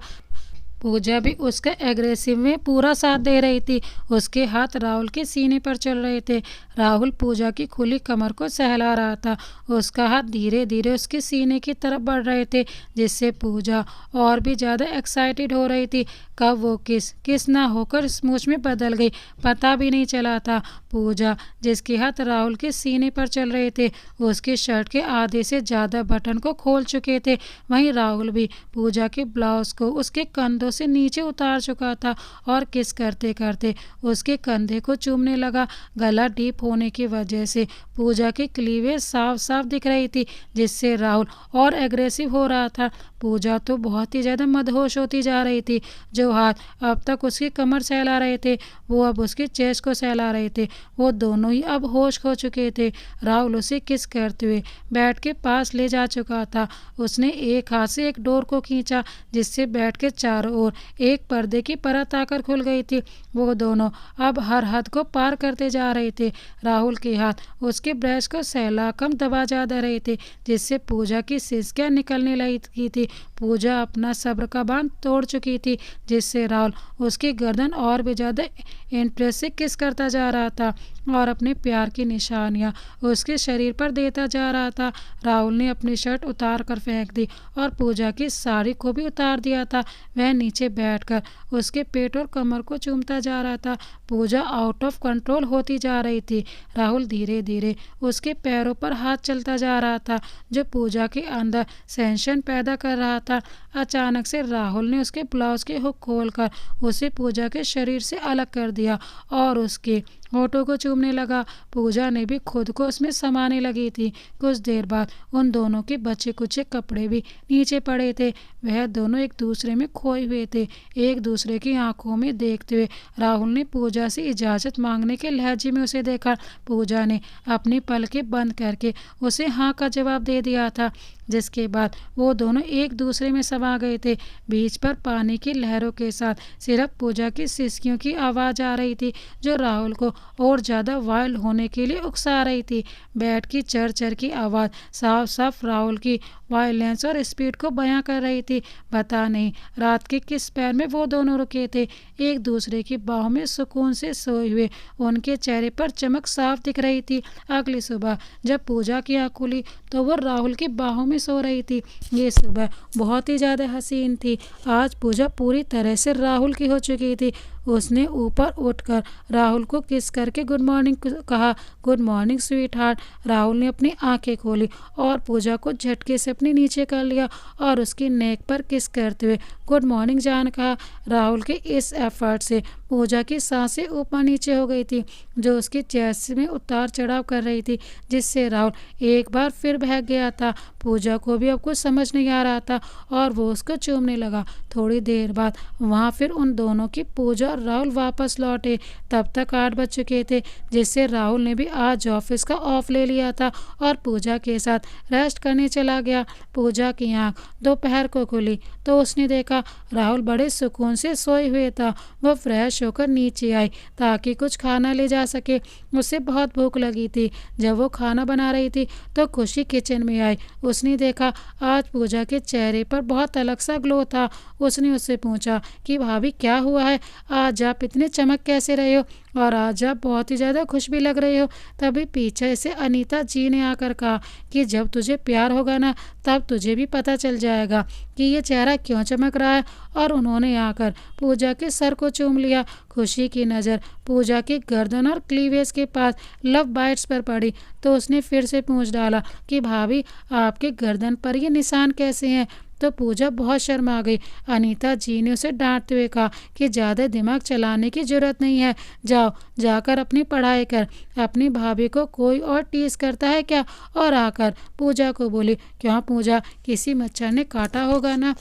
पूजा भी उसका एग्रेसिव में पूरा साथ दे रही थी। उसके हाथ राहुल के सीने पर चल रहे थे। राहुल पूजा की खुली कमर को सहला रहा था। उसका हाथ धीरे धीरे उसके सीने की तरफ बढ़ रहे थे, जिससे पूजा और भी ज़्यादा एक्साइटेड हो रही थी। कब वो किस ना होकर स्मूच में बदल गई, पता भी नहीं चला था। पूजा, जिसके हाथ राहुल के सीने पर चल रहे थे, उसके शर्ट के आधे से ज़्यादा बटन को खोल चुके थे। वहीं राहुल भी पूजा के ब्लाउज को उसके कंधों से नीचे उतार चुका था और किस करते करते उसके कंधे को चूमने लगा। गला डीप होने की वजह से पूजा की क्लीवेज साफ साफ दिख रही थी, जिससे राहुल और एग्रेसिव हो रहा था। पूजा तो बहुत ही ज़्यादा मदहोश होती जा रही थी। जो हाथ अब तक उसकी कमर सहला रहे थे, वो अब उसके चेस्ट को सहला रहे थे। वो दोनों ही अब होश खो चुके थे। राहुल उसे किस करते हुए बेड के पास ले जा चुका था। उसने एक हाथ से एक डोर को खींचा, जिससे बेड के चारों ओर एक पर्दे की परत आकर खुल गई थी। वो दोनों अब हर हद को पार करते जा रहे थे। राहुल के हाथ उसके ब्रेस्ट को सहला कम दबा जा रहे थे, जिससे पूजा की सिसकियां निकलने लगी थी। पूजा अपना सब्र का बांध तोड़ चुकी थी, जिससे राहुल उसकी गर्दन और भी ज़्यादा इंटरेस्ट से किस करता जा रहा था और अपने प्यार की निशानियां उसके शरीर पर देता जा रहा था। राहुल ने अपनी शर्ट उतार कर फेंक दी और पूजा की साड़ी को भी उतार दिया था। वह नीचे बैठकर उसके पेट और कमर को चूमता जा रहा था। पूजा आउट ऑफ कंट्रोल होती जा रही थी। राहुल धीरे धीरे उसके पैरों पर हाथ चलता जा रहा था, जो पूजा के अंदर सेंशन पैदा कर रहा था। अचानक से राहुल ने उसके ब्लाउज के हुक खोलकर उसे पूजा के शरीर से अलग कर दिया और उसके होठों को चूमने लगा। पूजा ने भी खुद को उसमें समाने लगी थी। कुछ देर बाद उन दोनों के बचे कुचे कपड़े भी नीचे पड़े थे। वह दोनों एक दूसरे में खोए हुए थे। एक दूसरे की आंखों में देखते हुए राहुल ने पूजा से इजाज़त मांगने के लहजे में उसे देखा। पूजा ने अपनी पलकें बंद करके उसे हाँ का जवाब दे दिया था, जिसके बाद वो दोनों एक दूसरे में समा गए थे। बीच पर पानी की लहरों के साथ सिर्फ पूजा की सिसकियों की आवाज़ आ रही थी, जो राहुल को और ज़्यादा वाइल्ड होने के लिए उकसा रही थी। बैट की चर चर की आवाज़ साफ साफ राहुल की वायलेंस और स्पीड को बयां कर रही थी। पता नहीं रात के किस पैर में वो दोनों रुके थे। एक दूसरे की बाहों में सुकून से सोए हुए उनके चेहरे पर चमक साफ दिख रही थी। अगली सुबह जब पूजा की आँख खुली तो वो राहुल की बाहों में सो रही थी। ये सुबह बहुत ही ज़्यादा हसीन थी। आज पूजा पूरी तरह से राहुल की हो चुकी थी। उसने ऊपर उठकर राहुल को किस करके गुड मॉर्निंग कहा। Good morning sweet heart. Rahul ने अपनी आंखें खोली और पूजा को झटके से अपने नीचे कर लिया और उसकी नेक पर किस करते हुए गुड मॉर्निंग जान कहा। राहुल के इस एफर्ट से पूजा की सांसें ऊपर नीचे हो गई थी, जो उसकी चेस्ट में उतार चढ़ाव कर रही थी, जिससे राहुल एक बार फिर बहक गया था। पूजा को भी अब कुछ समझ नहीं आ रहा था और वो उसको चूमने लगा। थोड़ी देर बाद वहाँ फिर उन दोनों की पूजा और राहुल वापस लौटे तब तक 8 बज चुके थे, जिससे राहुल ने भी आज ऑफिस का ऑफ ले लिया था और पूजा के साथ रेस्ट करने चला गया। पूजा की आंख दोपहर को खुली तो उसने देखा राहुल बड़े सुकून से सोए हुए था। वो फ्रेश होकर नीचे आई ताकि कुछ खाना ले जा सके। उसे बहुत भूख लगी थी। जब वो खाना बना रही थी तो खुशी किचन में आई। उसने देखा आज पूजा के चेहरे पर बहुत अलग सा ग्लो था। उसने उससे पूछा कि भाभी क्या हुआ है, आज आप इतने चमक कैसे रहे हो और आज आप बहुत ही ज़्यादा खुश भी लग रहे हो। तभी पीछे से अनीता जी ने आकर कहा कि जब तुझे प्यार होगा ना तब तुझे भी पता चल जाएगा कि ये चेहरा क्यों चमक रहा है। और उन्होंने आकर पूजा के सर को चूम लिया। खुशी की नज़र पूजा की गर्दन और क्लीवेज के पास लव बाइट्स पर पड़ी तो उसने फिर से पूछ डाला कि भाभी आपके गर्दन पर ये निशान कैसे हैं। तो पूजा बहुत शर्मा गई। अनीता जी ने उसे डांटते हुए कहा कि ज़्यादा दिमाग चलाने की ज़रूरत नहीं है, जाओ जाकर अपनी पढ़ाई कर। अपनी भाभी को कोई और टीज करता है क्या। और आकर पूजा को बोली क्यों पूजा, किसी मच्छर ने काटा होगा ना,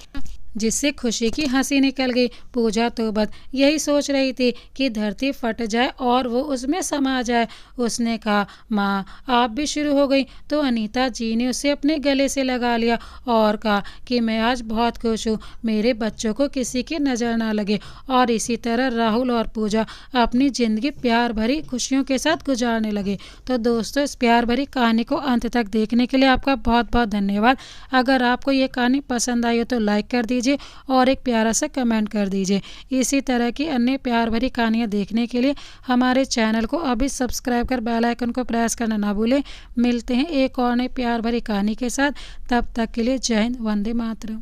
जिससे खुशी की हंसी निकल गई। पूजा तो बस यही सोच रही थी कि धरती फट जाए और वो उसमें समा जाए। उसने कहा माँ आप भी शुरू हो गई। तो अनीता जी ने उसे अपने गले से लगा लिया और कहा कि मैं आज बहुत खुश हूँ, मेरे बच्चों को किसी की नज़र ना लगे। और इसी तरह राहुल और पूजा अपनी ज़िंदगी प्यार भरी खुशियों के साथ गुजारने लगे। तो दोस्तों इस प्यार भरी कहानी को अंत तक देखने के लिए आपका बहुत बहुत धन्यवाद। अगर आपको ये कहानी पसंद आई हो तो लाइक कर दीजिए और एक प्यारा सा कमेंट कर दीजिए। इसी तरह की अन्य प्यार भरी कहानियाँ देखने के लिए हमारे चैनल को अभी सब्सक्राइब कर बेल आइकन को प्रेस करना ना भूलें। मिलते हैं एक और नई प्यार भरी कहानी के साथ, तब तक के लिए जय हिंद, वंदे मातरम।